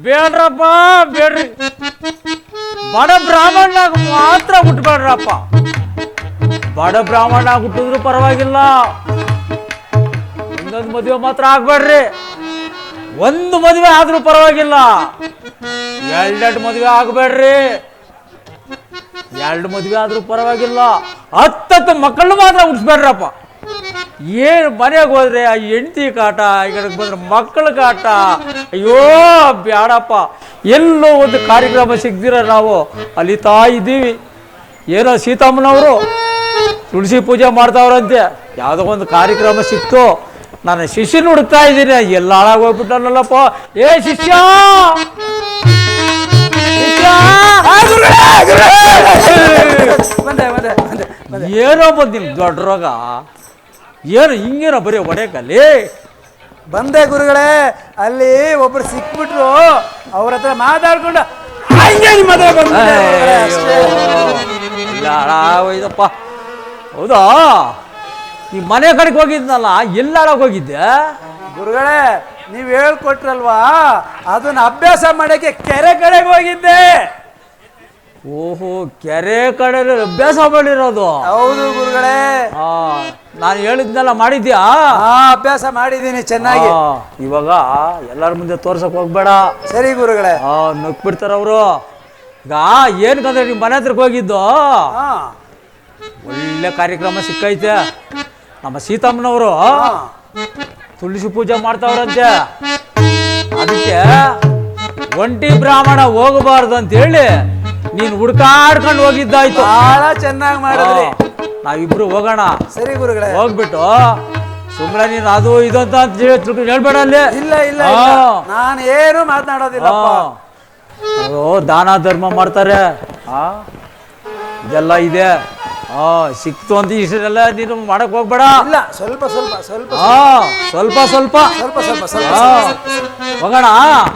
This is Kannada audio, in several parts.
ಬೇಡ್ರಪ್ಪ ಬೇಡ್ರಿ, ಬಡ ಬ್ರಾಹ್ಮಣನಾಗ ಮಾತ್ರ ಹುಟ್ಟಬೇಡ್ರಪ್ಪ. ಬಡ ಬ್ರಾಹ್ಮಣ ಹುಟ್ಟಿದ್ರು ಪರವಾಗಿಲ್ಲ, ಒಂದೊಂದು ಮದುವೆ ಮಾತ್ರ ಆಗ್ಬೇಡ್ರಿ. ಒಂದು ಮದುವೆ ಆದ್ರೂ ಪರವಾಗಿಲ್ಲ, ಎರಡೆರಡು ಮದುವೆ ಆಗ್ಬೇಡ್ರಿ. ಎರಡು ಮದುವೆ ಆದ್ರೂ ಪರವಾಗಿಲ್ಲ, 10 ಮಕ್ಕಳು ಮಾತ್ರ ಹುಟ್ಟಿಸ್ಬೇಡ್ರಪ್ಪ. ಏನು ಮನೆಗೆ ಹೋದ್ರೆ ಆ ಹೆಂಡತಿ ಕಾಟ, ಈ ಕಡೆಗೆ ಬಂದ್ರೆ ಮಕ್ಕಳ ಕಾಟ. ಅಯ್ಯೋ ಬ್ಯಾಡಪ್ಪ. ಎಲ್ಲೋ ಒಂದು ಕಾರ್ಯಕ್ರಮ ಸಿಗ್ದಿರ ನಾವು ಅಲಿತಾ ಇದ್ದೀವಿ. ಏನೋ ಸೀತಮ್ಮನವರು ತುಳಸಿ ಪೂಜೆ ಮಾಡ್ತಾವ್ರಂತೆ, ಯಾವುದೋ ಒಂದು ಕಾರ್ಯಕ್ರಮ ಸಿಕ್ತು. ನಾನು ಶಿಷ್ಯನ ಹುಡುಕ್ತಾ ಇದ್ದೀನಿ, ಎಲ್ಲ ಹಾಳಾಗೋಗ್ಬಿಟ್ಟಲ್ಲಪ್ಪ. ಏ ಶಿಷ್ಯ, ಏನೋ ಬಂದು ನಿಮ್ಗೆ ದೊಡ್ಡ ರೋಗ, ಏನು ಹಿಂಗೇನೋ ಬರೀ ಹೊಡೆಯಕಲ್ಲಿ ಬಂದೆ ಗುರುಗಳೇ. ಅಲ್ಲಿ ಒಬ್ರು ಸಿಕ್ಬಿಟ್ರು, ಅವ್ರ ಹತ್ರ ಮಾತಾಡ್ಕೊಂಡು ಹಾಳಾಗೋಯ್ದಪ್ಪ. ಹೌದಾ, ಈ ಮನೆ ಕಡೆಗೆ ಹೋಗಿದ್ನಲ್ಲ, ಎಲ್ಲ ಹಾಳಾಗೋಗಿದ್ದೆ ಗುರುಗಳೇ. ನೀವ್ ಹೇಳ್ಕೊಟ್ರಲ್ವಾ, ಅದನ್ನ ಅಭ್ಯಾಸ ಮಾಡಕ್ಕೆ ಕೆರೆ ಕಡೆಗೆ ಹೋಗಿದ್ದೆ. ಓಹೋ, ಕೆರೆ ಕಡೆ ಅಭ್ಯಾಸ ಮಾಡಿರೋದು? ಹೌದು ಗುರುಗಳೇ. ನಾನು ಹೇಳಿದ್ನೆಲ್ಲ ಮಾಡಿದ್ಯಾ? ಅಭ್ಯಾಸ ಮಾಡಿದ್ದೀನಿ ಚೆನ್ನಾಗಿ. ಇವಾಗ ಎಲ್ಲರ ಮುಂದೆ ತೋರ್ಸಕ್ ಹೋಗ್ಬೇಡ. ಸರಿ ಗುರುಗಳೇ. ನಗ್ಬಿಡ್ತಾರ ಅವರು. ಈಗ ಏನ್ಕಂದ್ರೆ ನಿಮ್ ಮನೆ ಹತ್ರಕ್ಕೆ ಹೋಗಿದ್ದು, ಒಳ್ಳೆ ಕಾರ್ಯಕ್ರಮ ಸಿಕ್ಕೈತೆ. ನಮ್ಮ ಸೀತಮ್ಮನವರು ತುಳಸಿ ಪೂಜೆ ಮಾಡ್ತಾವ್ರಂತೆ. ಅದಕ್ಕೆ ಒಂಟಿ ಬ್ರಾಹ್ಮಣ ಹೋಗಬಾರ್ದು ಅಂತ ಹೇಳಿ ನೀನು ಹುಡ್ಕಾಡ್ಕೊಂಡು ಹೋಗಿದ್ದಾಯ್ತು. ಬಹಳ ಚೆನ್ನಾಗಿ ಮಾಡಿದ್ರಿ. ನಾವಿಬ್ರು ಹೋಗೋಣ. ಸರಿ ಗುರುಗಳೇ. ಹೋಗ್ಬಿಟ್ಟು ಸುಮ್ಮನೆ ನೀನು ಅದು ಇದು ಅಂತ ಹೇಳ್ಬೇಡ ಅಲ್ಲಿ. ಇಲ್ಲ ಇಲ್ಲ, ನಾನು ಏನು ಮಾತನಾಡೋದಿಲ್ಲ. ದಾನ ಧರ್ಮ ಮಾಡ್ತಾರೆ, ಇದೆಲ್ಲ ಇದೆ. ಸಿಕ್ತು ಅಂತ ಇಷ್ಟೆಲ್ಲ ನೀನು ಮಾಡಕ್ ಹೋಗ್ಬೇಡ. ಇಲ್ಲ, ಸ್ವಲ್ಪ ಸ್ವಲ್ಪ ಸ್ವಲ್ಪ ಸ್ವಲ್ಪ ಸ್ವಲ್ಪ ಸ್ವಲ್ಪ ಸ್ವಲ್ಪ ಸ್ವಲ್ಪ ಹೋಗೋಣ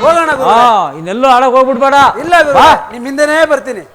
ಹೋಗೋಣ. ಇನ್ನೆಲ್ಲೂ ಆಡಕ್ ಹೋಗ್ಬಿಡ್ಬೇಡ. ಇಲ್ಲ ನಿಮ್ ಹಿಂದೆನೇ ಬರ್ತೀನಿ.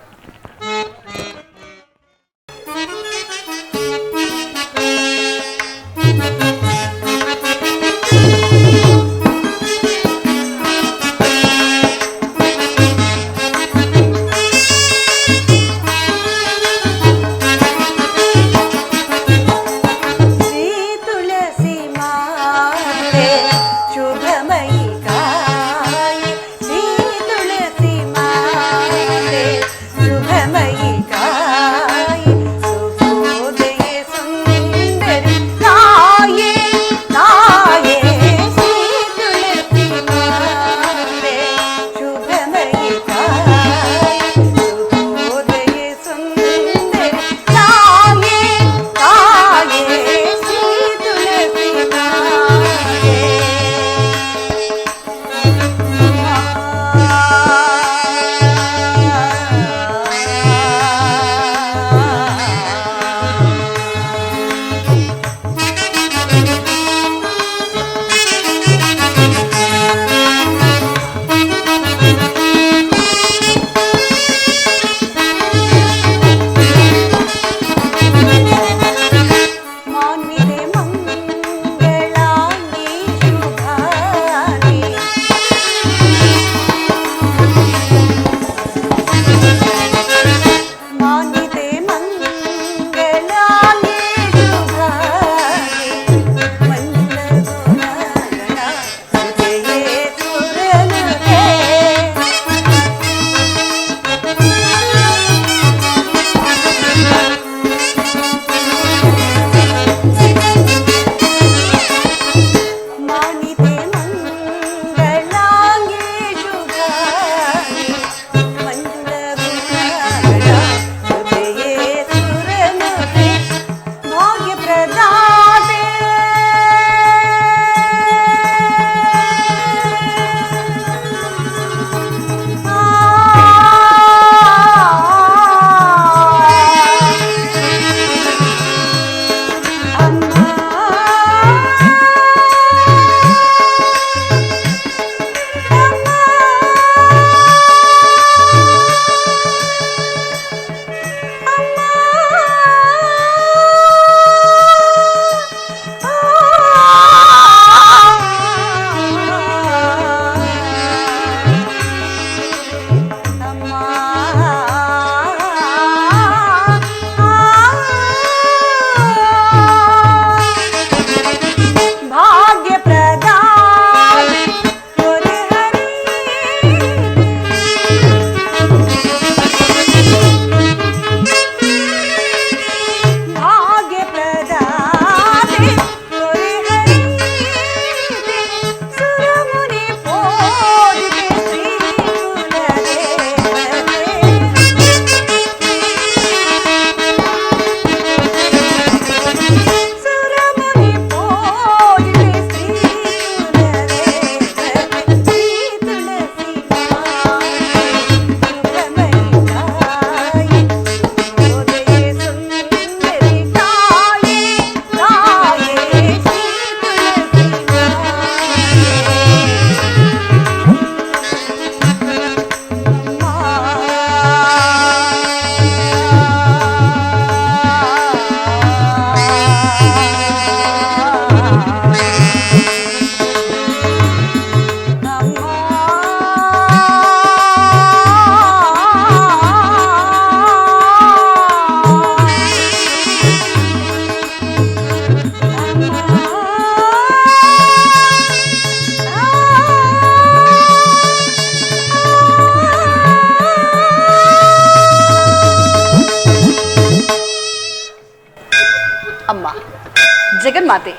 ಜಗನ್ಮಾತೆ,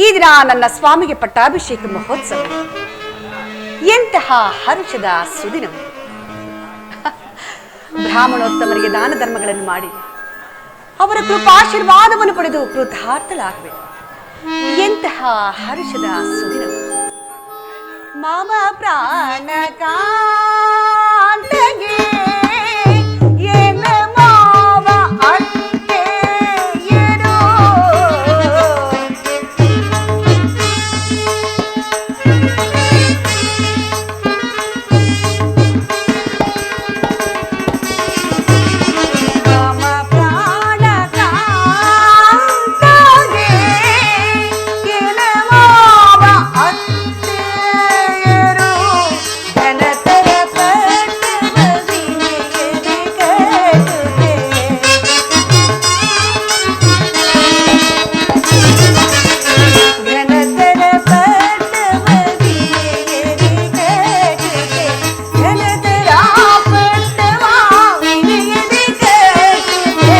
ಈ ದಿನ ನನ್ನ ಸ್ವಾಮಿಗೆ ಪಟ್ಟಾಭಿಷೇಕ ಮಹೋತ್ಸವ. ಎಂತಹ ಹರುಷದ ಸುದಿನವು. ಬ್ರಾಹ್ಮಣೋತ್ತಮರಿಗೆ ದಾನ ಧರ್ಮಗಳನ್ನು ಮಾಡಿ ಅವರ ಕೃಪಾಶೀರ್ವಾದವನ್ನು ಪಡೆದು ಕೃತಾರ್ಥಳಾಗಬೇಕು. ಎಂತಹ ಹರುಷದ ಸುದಿನವು. ಮಾಮ ಪ್ರಾಣ ಕಾಂತಗೆ ಏನ ಮಾವ ಅತ್ತೆಯರು ಮಾಮ ಪ್ರಾಣ ಕಾಂತಗೆ ಏನ ಮಾವ ಅತ್ತೆಯರು ಘನತರ ಪಟ್ಟವವಿನೆಯದೆ ಕಟ್ಟುತ್ತೆ. ಘನತರ ಪಟ್ಟವವಿನೆಯದೆ ಕಟ್ಟುತ್ತೆ. ಘನತರ ಪಟ್ಟವವಿನೆಯದೆ ಕಟ್ಟುತ್ತೆ.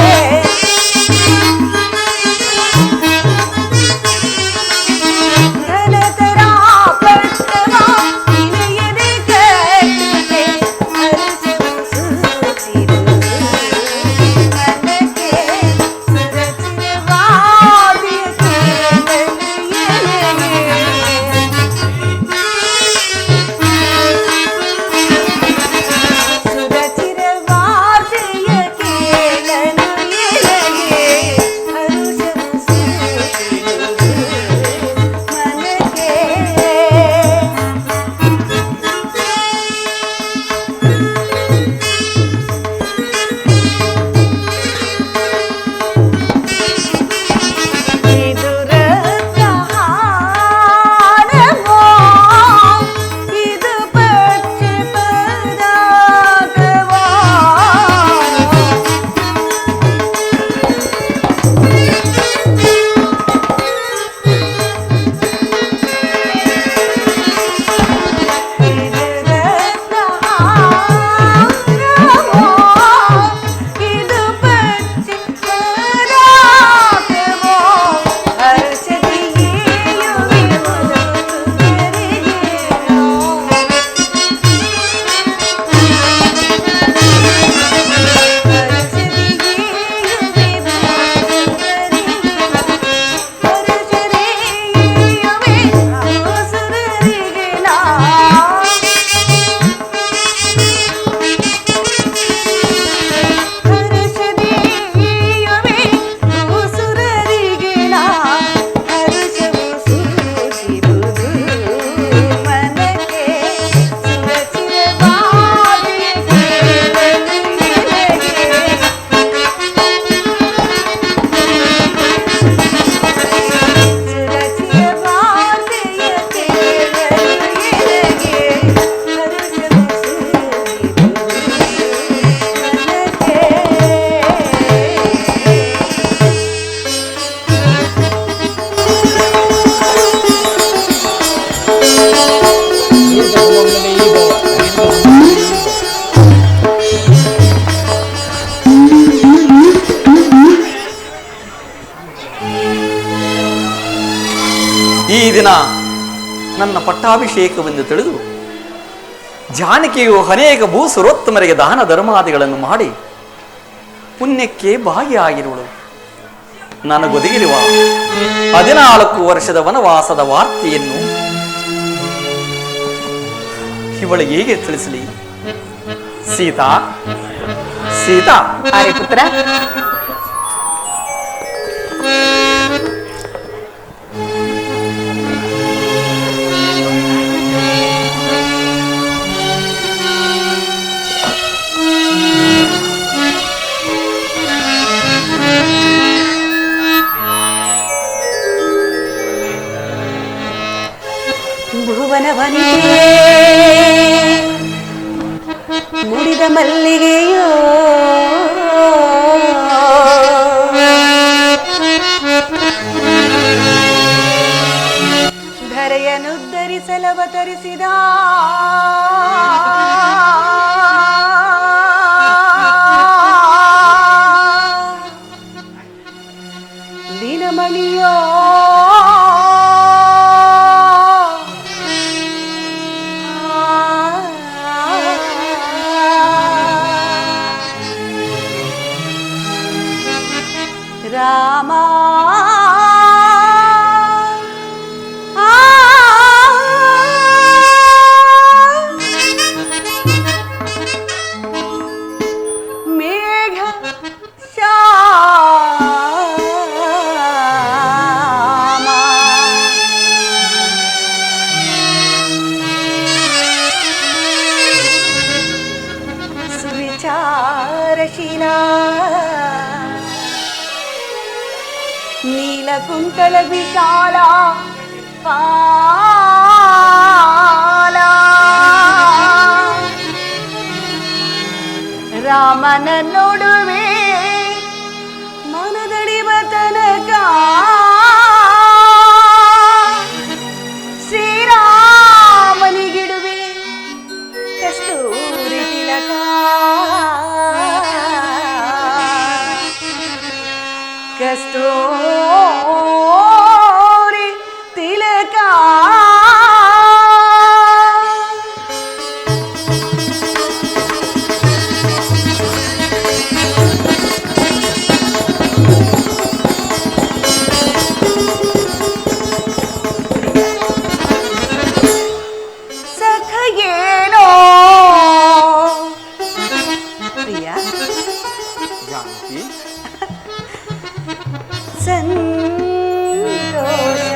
ಘನತರ ಪಟ್ಟವ ವಿನಯದೆ ಕಟ್ಟುತ್ತೆ. ಹರುಷವು ಸೂಚಿರು ಮನಕ್ಕೆ ಸುರಚಿರವಾದಿಯಕ್ಕೆ ಸುರಚಿರವಾದಿಯಕ್ಕೆ ನನು ಎನಗೆ. ಹರುಷವು ಸೂಚಿರು ಮನಕ್ಕೆ. ಇದು ರತ್ನಹಾರವೋ, ಇದು ಪಚ್ಚೆ ಪದಾರ್ಥವೋ. ಇದು ರತ್ನಹಾರವೋ, ಇದು ಪಚ್ಚೆ ಪದಾರ್ಥವೋ. ಹರ್ಷದಿಯೇಯುವಿರುವುದು ಸುಂದರಿಯೇನೋ. ಈ ದಿನ ನನ್ನ ಪಟ್ಟಾಭಿಷೇಕವೆಂದು ತಿಳಿದು ಜಾನಕಿಯು ಅನೇಕ ಭೂಸುರೋತ್ತಮರಿಗೆ ದಾನ ಧರ್ಮಾದಿಗಳನ್ನು ಮಾಡಿ ಪುಣ್ಯಕ್ಕೆ ಭಾಗಿಯಾಗಿರುವಳು. ನನಗೊದಗಿರುವ 14 ವರ್ಷದ ವನವಾಸದ ವಾರ್ತೆಯನ್ನು ಇವಳು ಹೇಗೆ ತಿಳಿಸಲಿ? ಸೀತಾ, ಸೀತಾ. ಅರೆ ಪುತ್ರ, ಭುವನವನಿಗೆ ಮುಡಿದ ಮಲ್ಲಿಗೆಯೋ ಧರೆಯನುದ್ಧರಿಸಲವತರಿಸಿದ ದಿನಮಣಿಯೋ ರಾಮ ಮೇಘ ಶ್ಯಾಮ ಸುವಿಚಾರಶೀಲಾ ನೀಲಕುಂತಲ ವಿಶಾಲ ಪಾಲ ರಾಮನ ನೋಡುವೆ ಮನದಡಿವ ತನಕ ಶ್ರೀರಾಮನಿಗಿಡುವೆ ಕಸ್ತೂರಿ ತಿಲಕ ಕಸ್ತೂರಿ ತಿಲಕ ಸಖಯೇನೋ ಪ್ರಿಯ ಜಾನಕಿ ಸಂತೋಷ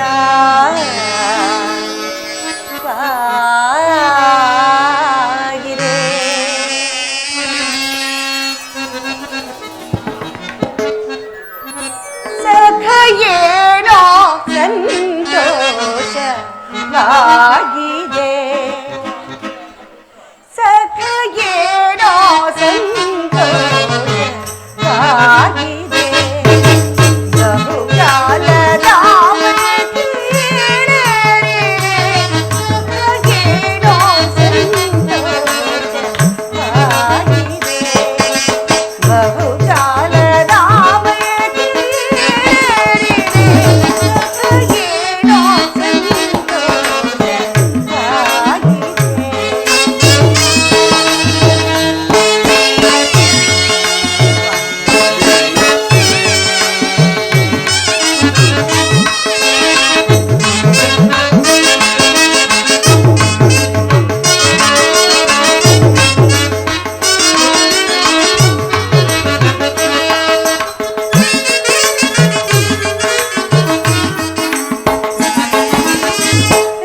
ವಾಗಿದೆ ಸಖಯೇನೋ ಸಂತೋಷವಾಗಿದೆ ಸಖಯೇನೋ ಸಂತೋಷವಾಗಿದೆ ಬಹುಕಾಲದ ಸಖಯೇನೋ ಸಂತೋಷವಾಗಿದೆ ಬಹುಕಾಲದ ಸಖಯೇನೋ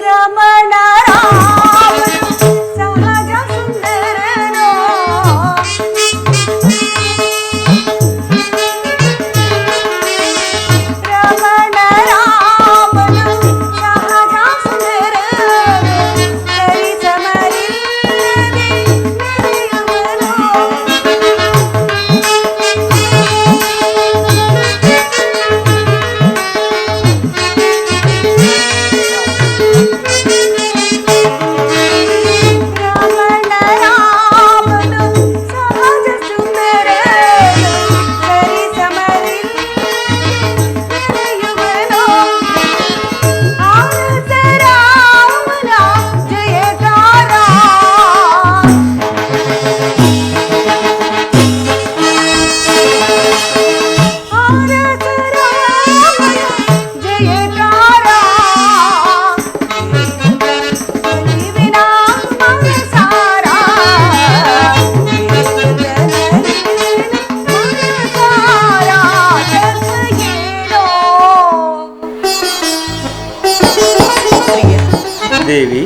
ರಮಣ ರಾಮನು ಸಹಜ ಸುಂದರನೋ ರಮಣ ರಾಮನು ಸಹಜ ಸುಂದರನೋ ಸರಿಸಮರಿಲ್ಲದೆ ನಡೆಯುವನೋ ರಮಣ ರಾಮನು ಸಹಜ ಸುಂದರನು ಸರಿಸಮರಿಲ್ಲದೆ ಆನಂದ ರಾಮನ ಜಯಕಾರ ಆನಂದ ರಾಮನ ಜಯಕಾರ ಒಲಿವಿನ ಮನಸಾರ ಮನಸಾರ ಸಖಯೇನೋ ದೇವಿ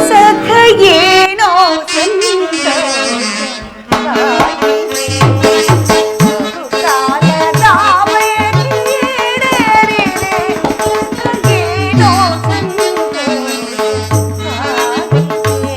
ಸಖಯೇನೋ ಸಂತೋಷವಾಗಿದೆ ಬಹುಕಾಲದ ಬಯಕೆಯೀಡೇರಿದೆ ಸಖಯೇನೋ ಸಂತೋಷವಾಗಿದೆ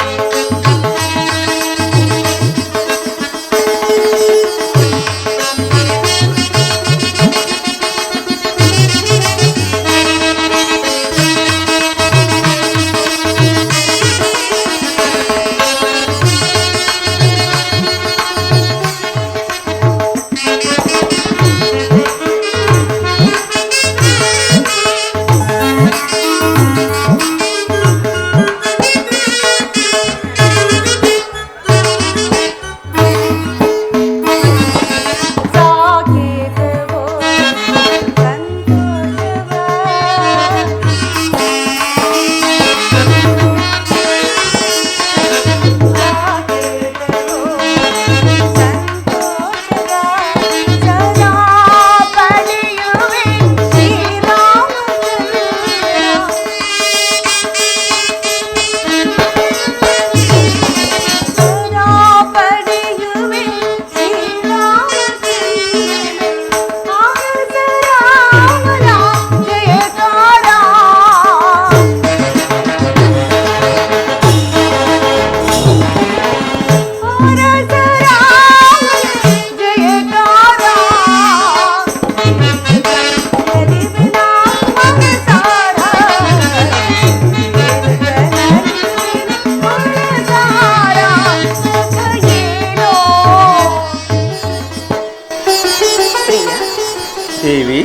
ದೇವಿ,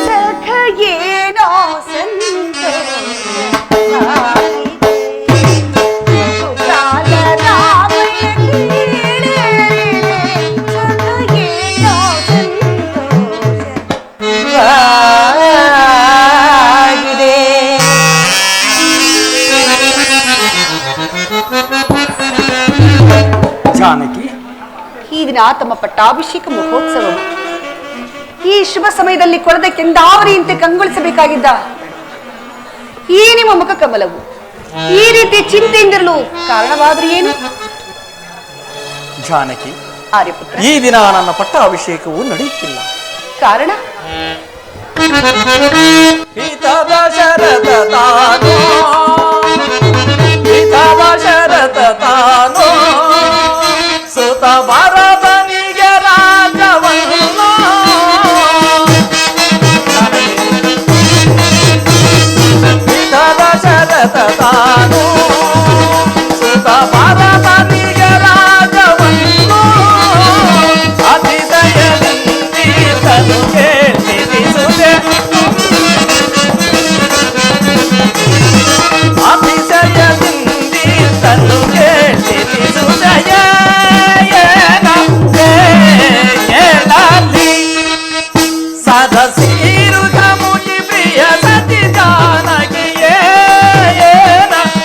ಸಖಗೇನೋ ಜಾನಕಿ, ಈ ದಿನ ತಮ್ಮ ಪಟ್ಟಾಭಿಷೇಕ ಮಹೋತ್ಸವ. ಈ ಶುಭ ಸಮಯದಲ್ಲಿ ಕೊಡದ ಕೆಂದಾವರಿಯಂತೆ ಕಂಗೊಳಿಸಬೇಕಾಗಿದ್ದ ಈ ನಿಮ್ಮ ಮುಖ ಕಮಲವು ಈ ರೀತಿ ಚಿಂತೆಯಿಂದಿರಲು ಕಾರಣವಾದ್ರೂ ಏನು? ಜಾನಕಿ, ಆರ್ಯಪುತ್ರ, ಈ ದಿನ ನನ್ನ ಪಟ್ಟಾಭಿಷೇಕವು ನಡೆಯುತ್ತಿಲ್ಲ. ಕಾರಣ? ಹಿತದ ಶರತ ತಾನೋ, ಹಿತದ ಶರತ ತಾನೋ, ಸುತ ಭರತನಿಗೆ ರಾಜವನ್ನು. ಹಿತದ ಶರತ ತಾನೋ, ಸುತ ಭರತನಿಗೆ ರಾಜವನ್ನು. ಅತಿಶಯದಿಂದೀತನು ಕೇಳಿಸುವೆ, ಅತಿಶಯದಿಂದೀತನು ಕೇಳಿಸುವೆ. ಸದಸೀರು ಮುಗಿ ಪ್ರಿಯ ಸತಿ ಜಾನಕಿಯೇ ಏನಾದಿ.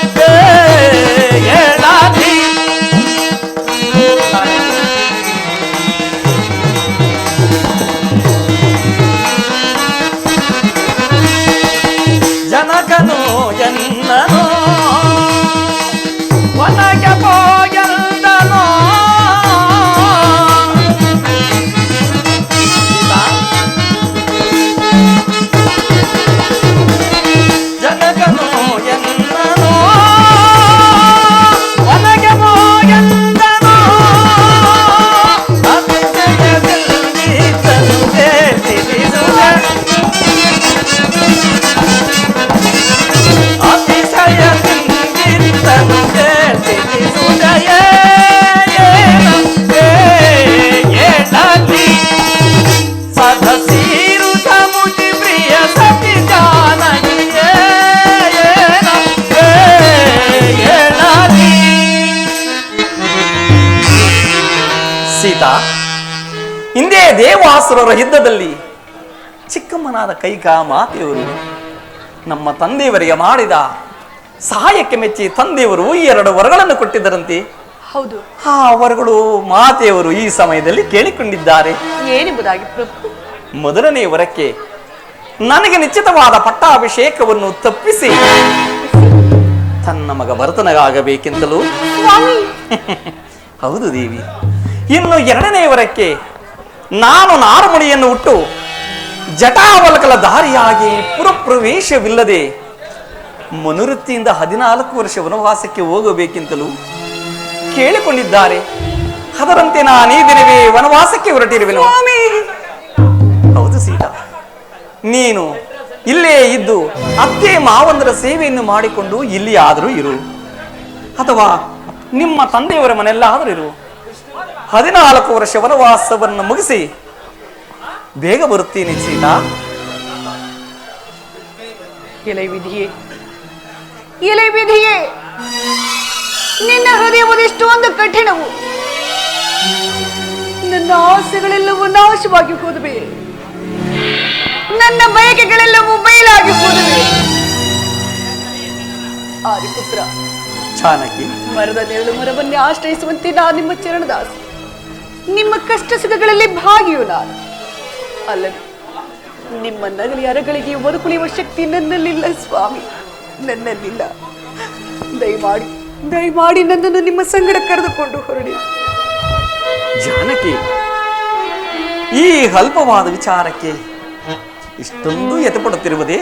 ಜನಕನು ಎನ್ನನು ಒನಗೆ ಹೋಗೆಂದನು. ಜನಕನು ಎನ್ನನು ಒನಗೆ ಹೋಗೆಂದನು. ಅತಿಶಯದಿಂದೀತನು ಕೇಳಿಸುವೆ, ಅತಿಶಯದಿಂದೀತನು ಕೇಳಿಸುವೆ. ಏನಾದಿ ಸದಸೀರು ಮುಗಿ ಪ್ರಿಯ ಸತಿ ಜಾನಕಿಯೇ ಏನಾದಿ. ಸೀತಾ, ಹಿಂದೆ ದೇವಾಸುರರ ಯುದ್ಧದಲ್ಲಿ ಚಿಕ್ಕಮ್ಮನಾದ ಕೈಕ ಮಾತೆಯವರು ನಮ್ಮ ತಂದೆಯವರಿಗೆ ಮಾಡಿದ ಸಹಾಯಕ್ಕೆ ಮೆಚ್ಚಿ ತಂದೆಯವರು 2 ವರಗಳನ್ನು ಕೊಟ್ಟಿದ್ದರಂತೆ. ಹೌದು, ಆ ವರಗಳು ಮಾತೆಯವರು ಈ ಸಮಯದಲ್ಲಿ ಕೇಳಿಕೊಂಡಿದ್ದಾರೆ. ಏನೆಂಬುದಾಗಿ ಪ್ರಭು? ಮೊದಲನೇ ವರಕ್ಕೆ ನನಗೆ ನಿಶ್ಚಿತವಾದ ಪಟ್ಟಾಭಿಷೇಕವನ್ನು ತಪ್ಪಿಸಿ ತನ್ನ ಮಗ ಭರತನಾಗಬೇಕೆಂತಲೂ. ಸ್ವಾಮಿ, ಹೌದು ದೇವಿ. ಇನ್ನು 2ನೇ ವರಕ್ಕೆ ನಾನು ನಾರಮಣಿಯನ್ನು ಹುಟ್ಟು ಜಟಾವಲಕಲ ದಾರಿಯಾಗಿ ಪುರಪ್ರವೇಶವಿಲ್ಲದೆ ಮನುವೃತ್ತಿಯಿಂದ 14 ವರ್ಷ ವನವಾಸಕ್ಕೆ ಹೋಗಬೇಕೆಂತಲೂ ಕೇಳಿಕೊಂಡಿದ್ದಾರೆ. ಅದರಂತೆ ನಾನು ಈ ದಿನವೇ ವನವಾಸಕ್ಕೆ ಹೊರಟಿರುವೆನು. ಹೌದು ಸೀತಾ, ನೀನು ಇಲ್ಲೇ ಇದ್ದು ಅತ್ತೆ ಮಾವಂದರ ಸೇವೆಯನ್ನು ಮಾಡಿಕೊಂಡು ಇಲ್ಲಿ ಆದರೂ ಇರು, ಅಥವಾ ನಿಮ್ಮ ತಂದೆಯವರ ಮನೆಯಲ್ಲಾದರೂ ಇರು. 14 ವರ್ಷ ವನವಾಸವನ್ನು ಮುಗಿಸಿ ಬೇಗ ಬರುತ್ತೀನಿ ಸೀತಾ. ಎಲೆ ವಿಧಿಯೇ, ಎಲೆ ವಿಧಿಯೇ, ನಿನ್ನ ಹೃದಯವದೆಷ್ಟೊಂದು ಕಠಿಣವು. ನನ್ನ ಆಸೆಗಳೆಲ್ಲವೂ ನಾಶವಾಗಿ ಹೋದವೆ, ನನ್ನ ಬಯಕೆಗಳೆಲ್ಲವೂ ಬಯಲಾಗಿ ಹೋದವೆ. ಆದಿಪುತ್ರ, ಜಾನಕಿ, ಮರದ ನೆರಳು ಮರವನ್ನೇ ಆಶ್ರಯಿಸುವಂತೆ ನಾನು ನಿಮ್ಮ ಚರಣದಾಸ. ನಿಮ್ಮ ಕಷ್ಟ ಸುಖಗಳಲ್ಲಿ ಭಾಗಿಯು ನಾನು. ಅಲ್ಲದೆ ನಿಮ್ಮ ನಗಲಿ ಅರಗಳಿಗೆ ಮರುಕುಳಿಯುವ ಶಕ್ತಿ ನನ್ನಲ್ಲಿಲ್ಲ ಸ್ವಾಮಿ, ನನ್ನಲ್ಲಿಲ್ಲ. ದಯಮಾಡಿ ದಯಮಾಡಿ ನನ್ನನ್ನು ನಿಮ್ಮ ಸಂಗಡ ಕರೆದುಕೊಂಡು ಹೊರಡಿ. ಜಾನಕಿ, ಈ ಅಲ್ಪವಾದ ವಿಚಾರಕ್ಕೆ ಇಷ್ಟೊಂದು ಎತ್ತಪಡುತ್ತಿರುವುದೇ?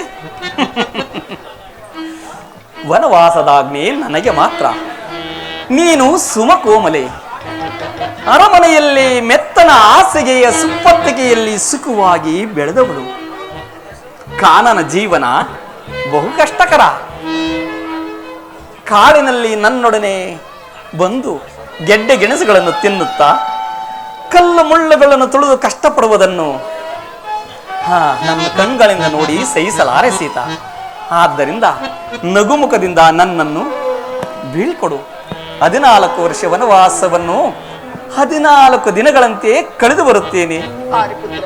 ವನವಾಸದಾಜ್ಞೆ ನನಗೆ ಮಾತ್ರ. ನೀನು ಸುಮಕೋಮಲೆ, ಅರಮನೆಯಲ್ಲಿ ಮೆತ್ತನ ಹಾಸಿಗೆಯ ಸುಪ್ಪತ್ತಿಗೆಯಲ್ಲಿ ಸುಖವಾಗಿ ಬೆಳೆದವಳು. ಕಾನನ ಜೀವನ ಬಹು ಕಷ್ಟಕರ. ಕಾಡಿನಲ್ಲಿ ನನ್ನೊಡನೆ ಬಂದು ಗೆಡ್ಡೆ ಗೆಣಸುಗಳನ್ನು ತಿನ್ನುತ್ತಾ ಕಲ್ಲು ಮುಳ್ಳುಗಳನ್ನು ತುಳಿದು ಕಷ್ಟಪಡುವುದನ್ನು ನನ್ನ ಕಣ್ಗಳಿಂದ ನೋಡಿ ಸಹಿಸಲಾರೆ ಸೀತಾ. ಆದ್ದರಿಂದ ನಗುಮುಖದಿಂದ ನನ್ನನ್ನು ಬೀಳ್ಕೊಡು. 14 ವರ್ಷ ವನವಾಸವನ್ನು 14 ದಿನಗಳಂತೆ ಕಳೆದು ಬರುತ್ತೇನೆ. ಆರ್ಯಪುತ್ರ,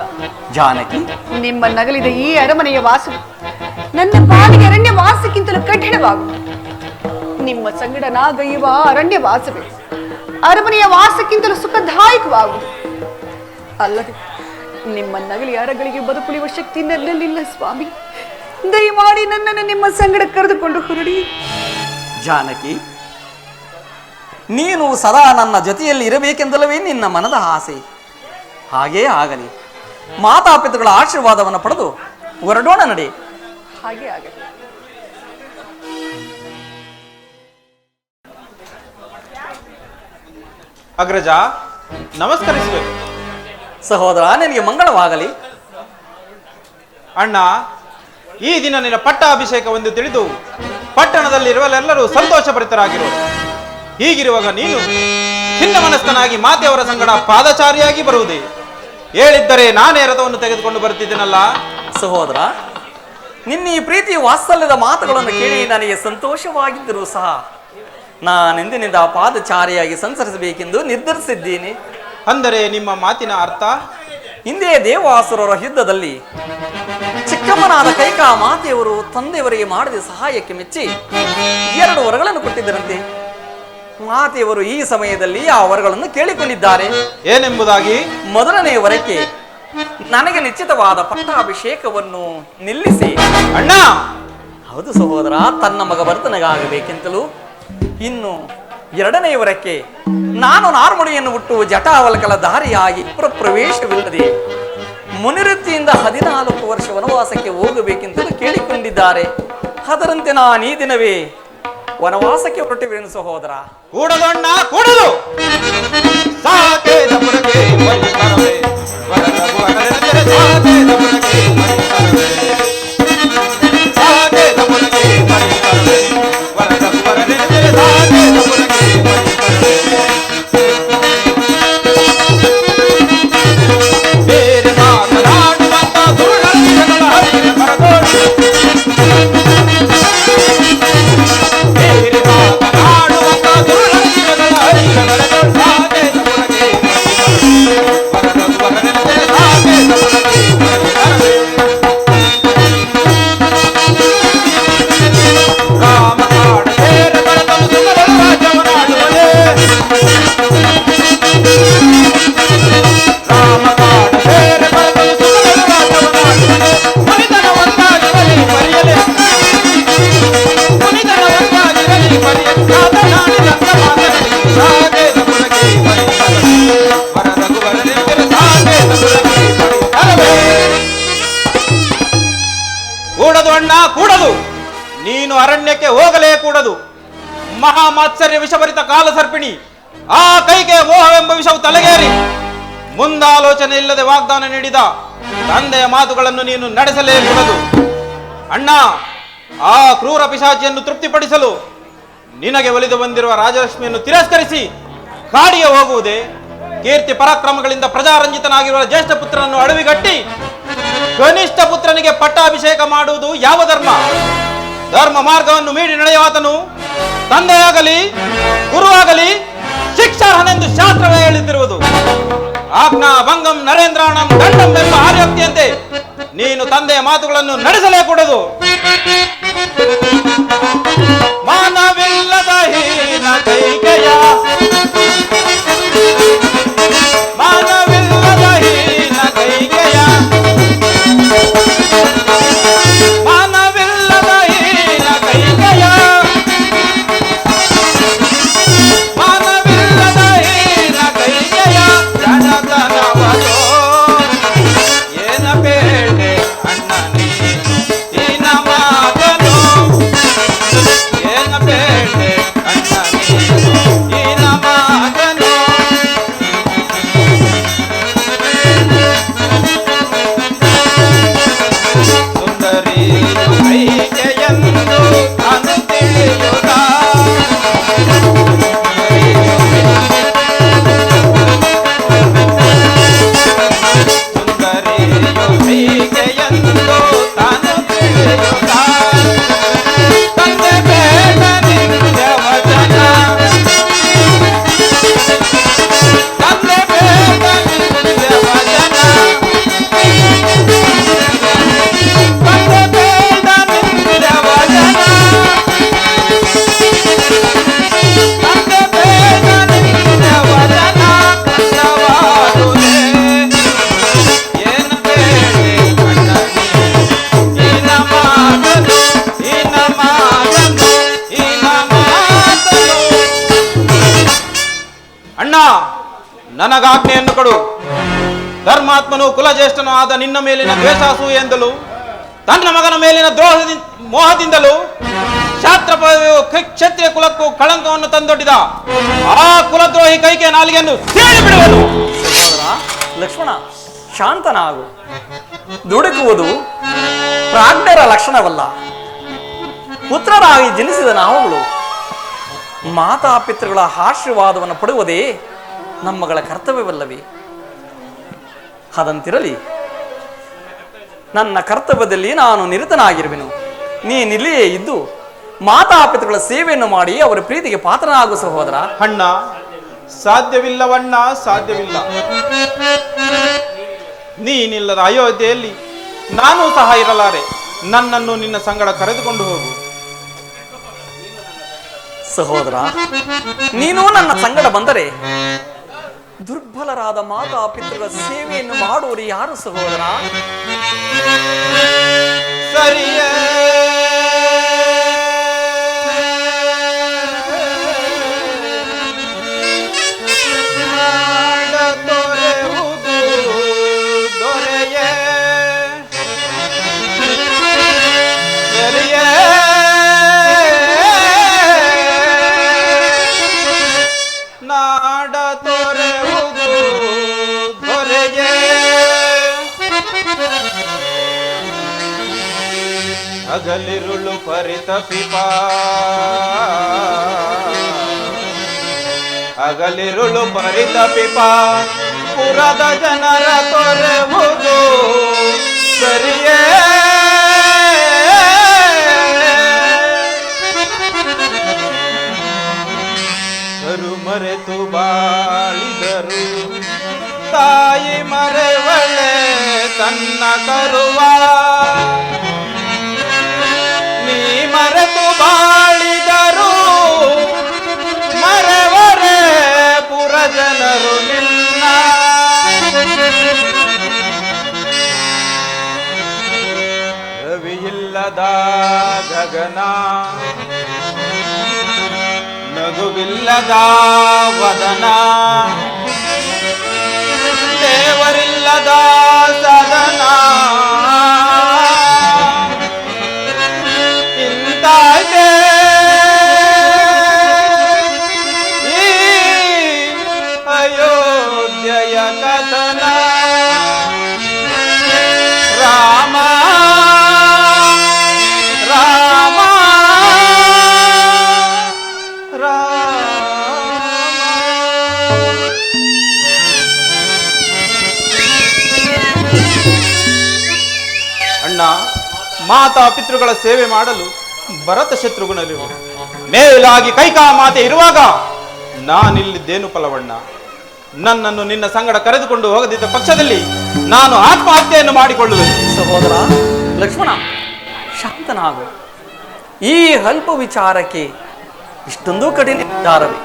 ಜಾನಕಿ, ನಿಮ್ಮ ನಗಲಿದ ಈ ಅರಮನೆಯ ವಾಸವು ನನ್ನ ಪಾಲಿಗೆ ಅರಣ್ಯ ವಾಸಕ್ಕಿಂತಲೂ ಕಠಿಣವಾಗುವುದು. ನಿಮ್ಮ ಸಂಗಡ ನಾಗೈಯುವ ಅರಣ್ಯ ವಾಸವೇ ಅರಮನೆಯ ವಾಸಕ್ಕಿಂತಲೂ ಸುಖದಾಯಕವಾಗುವುದು. ಅಲ್ಲದೆ ನಿಮ್ಮ ನಗಲಿ ಅರಗಳಿಗೆ ಬದುಕುಳಿಯುವ ಶಕ್ತಿ ನನ್ನಲ್ಲಿಲ್ಲ ಸ್ವಾಮಿ. ದಯಮಾಡಿ ನನ್ನನ್ನು ನಿಮ್ಮ ಸಂಗಡ ಕರೆದುಕೊಂಡು ಹೊರಡಿ. ಜಾನಕಿ, ನೀನು ಸದಾ ನನ್ನ ಜೊತೆಯಲ್ಲಿ ಇರಬೇಕೆಂದಲವೇ ನಿನ್ನ ಮನದ ಆಸೆ. ಹಾಗೇ ಆಗಲಿ. ಮಾತಾಪಿತೃಗಳ ಆಶೀರ್ವಾದವನ್ನು ಪಡೆದು ಹೊರಡೋಣ ನಡೆ. ಹಾಗೆ ಆಗಲಿ. ಅಗ್ರಜ, ನಮಸ್ಕರಿಸಬೇಕು. ಸಹೋದರ, ನಿನಗೆ ಮಂಗಳವಾಗಲಿ. ಅಣ್ಣ, ಈ ದಿನ ನಿನ್ನ ಪಟ್ಟಾಭಿಷೇಕವೆಂದು ತಿಳಿದು ಪಟ್ಟಣದಲ್ಲಿರುವಲ್ಲೆಲ್ಲರೂ ಸಂತೋಷಭರಿತರಾಗಿರುವರು. ಹೀಗಿರುವಾಗ ನೀನು ಖಿನ್ನ ಮನಸ್ಕನಾಗಿ ಮಾತೆಯವರ ಸಂಗಡ ಪಾದಚಾರಿಯಾಗಿ ಬರುವುದೇ? ಹೇಳಿದ್ದರೆ ನಾನೇ ರಥವನ್ನು ತೆಗೆದುಕೊಂಡು ಬರುತ್ತಿದ್ದೇನಲ್ಲ. ಸಹೋದರ, ನಿನ್ನ ಈ ಪ್ರೀತಿ ವಾತ್ಸಲ್ಯದ ಮಾತುಗಳನ್ನು ಕೇಳಿ ನನಗೆ ಸಂತೋಷವಾಗಿದ್ದರೂ ಸಹ ನಾನೆಂದಿನಿಂದ ಪಾದಚಾರಿಯಾಗಿ ಸಂಚರಿಸಬೇಕೆಂದು ನಿರ್ಧರಿಸಿದ್ದೀನಿ. ಅಂದರೆ ನಿಮ್ಮ ಮಾತಿನ ಅರ್ಥ? ಹಿಂದೆ ದೇವಾಸುರರ ಯುದ್ಧದಲ್ಲಿ ಚಿಕ್ಕಮ್ಮನಾದ ಕೈಕಾ ಮಾತೆಯವರು ತಂದೆಯವರಿಗೆ ಮಾಡಿದ ಸಹಾಯಕ್ಕೆ ಮೆಚ್ಚಿ 2 ವರಗಳನ್ನು ಕೊಟ್ಟಿದ್ದರಂತೆ. ಮಾತೆಯವರು ಈ ಸಮಯದಲ್ಲಿ ಆ ವರಗಳನ್ನು ಕೇಳಿಕೊಂಡಿದ್ದಾರೆ. ಏನೆಂಬುದಾಗಿ? ಮೊದಲನೇ ವರಕ್ಕೆ ನನಗೆ ನಿಶ್ಚಿತವಾದ ಪಟ್ಟಾಭಿಷೇಕವನ್ನು ನಿಲ್ಲಿಸಿ. ಅಣ್ಣ! ಹೌದು ಸಹೋದರ, ತನ್ನ ಮಗ ಭರತನಿಗಾಗಬೇಕೆಂತಲೂ. ಇನ್ನು 2ನೇ ವರಕ್ಕೆ ನಾನು ನಾರ್ಮಡಿಯನ್ನು ಹುಟ್ಟು ಜಟಾವಲಕಲ ದಾರಿಯಾಗಿ ಪ್ರವೇಶವಿಲ್ಲದೆ ಮುನಿವೃತ್ತಿಯಿಂದ 14 ವರ್ಷ ವನವಾಸಕ್ಕೆ ಹೋಗಬೇಕೆಂತಲೂ ಕೇಳಿಕೊಂಡಿದ್ದಾರೆ. ಅದರಂತೆ ನಾನು ಈ ದಿನವೇ ವನವಾಸಕ್ಕೆ ಹೊರಟಿವೇನು ಸಹೋದರ. ಕೂಡದಣ್ಣ, ಕೂಡದು. ಸಾಕೇತ ಪುರಕ್ಕೆ ಬಲಿತರವೇ, ವರರಘುವರನೆಂದರೆ ಸಾಕೇತ ಪುರಕ್ಕೆ ಬಲಿತರವೇ. ಸಾಕೇತ ಪುರಕ್ಕೆ ಬಲಿತರವೇ, ವರರಘುವರನೆಂದರೆ ಸಾಕೇತ ಪುರಕ್ಕೆ ಬಲಿತರವೇ. ಬೇರೆ ಮಾತನಾಡುವಂತ ದುರ್ಗಂಧಗಳ ಹರಿವೆ ಬರದೋಡು. ಬೇರೆ ಮಾತನಾಡುವಂತ ದುರ್ಗಂಧಗಳ ಹರಿವೆ ಬರದೋಡು. ಸಾಕೇತ ಪುರಕ್ಕೆ ಬಲಿತರವೇ, ವರರಘುವರನೆಂದರೆ ಸಾಕೇತ ಪುರಕ್ಕೆ ಬಲಿತರವೇ. ರಾಮ ಕಾಡ ಸೇರ ಬರತನು ಸುಂದರ ರಾಜ್ಯವನ್ನಾಡುವನೇ. ರಾಮ ಕಾಡ ಸೇರ ಬರತನು ಸುಂದರ ರಾಜ್ಯವನ್ನಾಡುವನೇ. ಮುನಿತನ ಒಂದಾಗಿರಲಿ ಮರೆಯಲೆ, ಮುನಿತನ ಒಂದಾಗಿರಲಿ ಮರೆಯಲೆ. ಮಾತನಾಡಿದಂತ ಮಾತನಾಡಿ ಸಾಕೇತ ಪುರಕ್ಕೆ ಬಲಿತರವೇ, ವರರಘುವರನೆಂದರೆ ಸಾಕೇತ ಪುರಕ್ಕೆ ಬಲಿತರವೇ. ಕೂಡದು ಅಣ್ಣ, ಕೂಡದು. ನೀನು ಅರಣ್ಯಕ್ಕೆ ಹೋಗಲೇ ಕೂಡದು. ಮಹಾಮಾತ್ಸರ್ಯ ವಿಷಭರಿತ ಕಾಲಸರ್ಪಿಣಿ ಆ ಕೈಗೆ ಮೋಹವೆಂಬ ವಿಷವು ತಲೆಗೇರಿ ಮುಂದಾಲೋಚನೆ ಇಲ್ಲದೆ ವಾಗ್ದಾನ ನೀಡಿದ ತಂದೆಯ ಮಾತುಗಳನ್ನು ನೀನು ನಡೆಸಲೇ ಕೂಡದು. ಅಣ್ಣ, ಆ ಕ್ರೂರ ಪಿಶಾಚಿಯನ್ನು ತೃಪ್ತಿಪಡಿಸಲು ನಿನಗೆ ಒಲಿದು ಬಂದಿರುವ ರಾಜಲಕ್ಷ್ಮಿಯನ್ನು ತಿರಸ್ಕರಿಸಿ ಕಾಡಿಗೆ ಹೋಗುವುದೇ? ಕೀರ್ತಿ ಪರಾಕ್ರಮಗಳಿಂದ ಪ್ರಜಾರಂಜಿತನಾಗಿರುವ ಜ್ಯೇಷ್ಠ ಪುತ್ರನನ್ನು ಅಡವಿಗಟ್ಟಿ ಕನಿಷ್ಠ ಪುತ್ರನಿಗೆ ಪಟ್ಟಾಭಿಷೇಕ ಮಾಡುವುದು ಯಾವ ಧರ್ಮ? ಧರ್ಮ ಮಾರ್ಗವನ್ನು ಮೀರಿ ನಡೆಯುವಾತನು ತಂದೆಯಾಗಲಿ ಗುರುವಾಗಲಿ ಶಿಕ್ಷಾರ್ಹನೆಂದು ಶಾಸ್ತ್ರವೇ ಹೇಳುತ್ತಿರುವುದು. ಆಜ್ಞಾ ಭಂಗಂ ನರೇಂದ್ರಾಣಂ ದಂಡಂ ಎಂಬ ಆರ್ಯೋಕ್ತಿಯಂತೆ ನೀನು ತಂದೆಯ ಮಾತುಗಳನ್ನು ನಡೆಸಲೇ ಕೂಡದು. ಮಾನವಿಲ್ಲದ ಹೀನ ಕೈಕೆಯ, ಮಾನವಿಲ್ಲದ ಹೀನ ಕೈಕೆಯ, ಮಾನವಿಲ್ಲದ ಹೀನ ಕೈಕೆಯ, ಮಾನವಿಲ್ಲದ ಹೀನ ಕೈಕೆಯ ಜನತನವದೋ. ಏನ ಬೇಳೆ ಅಣ್ಣ ನೀನು ಹೀನ ಮಾತನು, ಏನ ಬೇಳೆ ಅಣ್ಣ ನೀನು ಹೀನ ಮಾತನು. ಕೊಡು. ಧರ್ಮಾತ್ಮನು ಕುಲಜ್ಯೇಷ್ಠನೂ ಆದ ನಿನ್ನ ಮೇಲಿನ ದ್ವೇಷಾಸೂಯೆಂದಲೂ ತನ್ನ ಮಗನ ಮೇಲಿನ ಮೋಹದಿಂದಲೂ ಶಾಸ್ತ್ರ ಪದವಿಯು ಕ್ಷತ್ರಿಯ ಕುಲಕ್ಕೂ ಕಳಂಕವನ್ನು ತಂದೊಡ್ಡಿದ ಆ ಕುಲದ್ರೋಹಿ ಕೈಕೆ ನಾಲಿಗೆಯನ್ನು ಸೇರಿ ಬಿಡುವುದು. ಸಹೋದರ ಲಕ್ಷ್ಮಣ, ಶಾಂತನಾಗು. ದುಡುಕುವುದು ಪ್ರಾಜ್ಞರ ಲಕ್ಷಣವಲ್ಲ. ಪುತ್ರರಾಗಿ ಜನಿಸಿದ ನಾವುಗಳು ಮಾತಾಪಿತೃಗಳ ಆಶೀರ್ವಾದವನ್ನು ಪಡುವುದೇ ನಮ್ಮಗಳ ಕರ್ತವ್ಯವಲ್ಲವೇ? ಅದಂತಿರಲಿ, ನನ್ನ ಕರ್ತವ್ಯದಲ್ಲಿ ನಾನು ನಿರತನಾಗಿರುವೆನು. ನೀನಿಲ್ಲಿಯೇ ಇದ್ದು ಮಾತಾಪಿತೃಗಳ ಸೇವೆಯನ್ನು ಮಾಡಿ ಅವರ ಪ್ರೀತಿಗೆ ಪಾತ್ರನಾಗು ಸಹೋದರ. ಅಣ್ಣ, ಸಾಧ್ಯವಿಲ್ಲವಣ್ಣ, ಸಾಧ್ಯವಿಲ್ಲ. ನೀನಿಲ್ಲದ ಅಯೋಧ್ಯೆಯಲ್ಲಿ ನಾನು ಸಹ ಇರಲಾರೆ. ನನ್ನನ್ನು ನಿನ್ನ ಸಂಗಡ ಕರೆದುಕೊಂಡು ಹೋಗು. ಸಹೋದರ, ನೀನು ನನ್ನ ಸಂಗಡ ಬಂದರೆ ದುರ್ಬಲರಾದ ಮಾತಾಪಿತೃಗಳ ಸೇವೆಯನ್ನು ಮಾಡುವರು ಯಾರು ಸಹೋದರ? ಸರಿಯೇ ಹಗಲಿರುಳು ಪರಿತಪಿಪ, ಹಗಲಿರುಳು ಪರಿತಪಿಪ ಪುರದ ಜನರ ತೊರೆವುದು ಸರಿಯೇ? ಕರು ಮರೆತು ಬಾಳಿದರು ತಾಯಿ ಮರೆವಳೆ ತನ್ನ ಕರುವ. ನೀ ಮರೆತು ಬಾಳಿದರು ಮರೆವರೆ ಪುರಜನರು ನಿನ್ನ. ರವಿಯಿಲ್ಲದ ಗಗನ, ನಗುವಿಲ್ಲದ ವದನ, ದೇವರಿಲ್ಲದ ಸದನ, ಇಂತಾಯ್ತೆ ಈ ಅಯೋಧ್ಯೆಯ ಕಥನ. ರಾಮ ರಾಮ ರಾಮ. ಅಣ್ಣ, ಮಾತಾ ಪಿತೃಗಳ ಸೇವೆ ಮಾಡಲು ಭರತ ಶತ್ರುಘ್ನರಿರುವ ಮೇಲಾಗಿ ಕೈಕಾ ಮಾತೆ ಇರುವಾಗ ನಾನಿಲ್ಲಿದ್ದೇನು ಫಲವಣ್ಣ? ನನ್ನನ್ನು ನಿನ್ನ ಸಂಗಡ ಕರೆದುಕೊಂಡು ಹೋಗದಿದ್ದ ಪಕ್ಷದಲ್ಲಿ ನಾನು ಆತ್ಮಹತ್ಯೆಯನ್ನು ಮಾಡಿಕೊಳ್ಳುವೆ. ಸಹೋದರ ಲಕ್ಷ್ಮಣ, ಶಾಂತನಾಗು. ಈ ಅಲ್ಪ ವಿಚಾರಕ್ಕೆ ಇಷ್ಟೊಂದು ಕಠಿಣ ವಿಚಾರವೇ?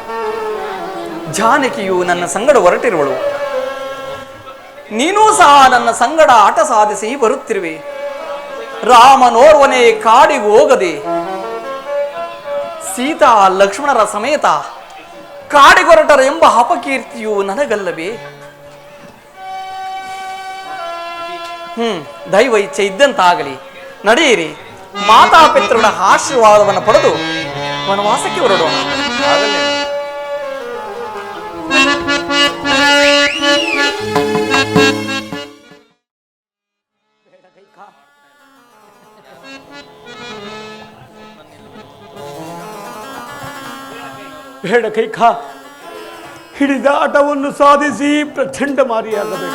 ಜಾನಕಿಯು ನನ್ನ ಸಂಗಡ ಹೊರಟಿರುವಳು. ನೀನೂ ಸಹ ನನ್ನ ಸಂಗಡ ಆಟ ಸಾಧಿಸಿ ಬರುತ್ತಿರುವೆ. ರಾಮನೋರ್ವನೇ ಕಾಡಿಗೆ ಹೋಗದೆ ಸೀತಾ ಲಕ್ಷ್ಮಣರ ಸಮೇತ ಕಾಡಿಗೊರಟರ ಎಂಬ ಅಪಕೀರ್ತಿಯು ನನಗಲ್ಲವೇ? ದೈವ ಇಚ್ಛೆ ಇದ್ದಂತಾಗಲಿ. ನಡೆಯಿರಿ, ಮಾತಾಪಿತೃಗಳ ಆಶೀರ್ವಾದವನ್ನು ಪಡೆದು ವನವಾಸಕ್ಕೆ ಹೊರಡೋಣ. ಬೇಡ ಕೈಕ, ಹಿಡಿದ ಆಟವನ್ನು ಸಾಧಿಸಿ ಪ್ರಚಂಡ ಮಾರಿಯಾಗಬೇಡ.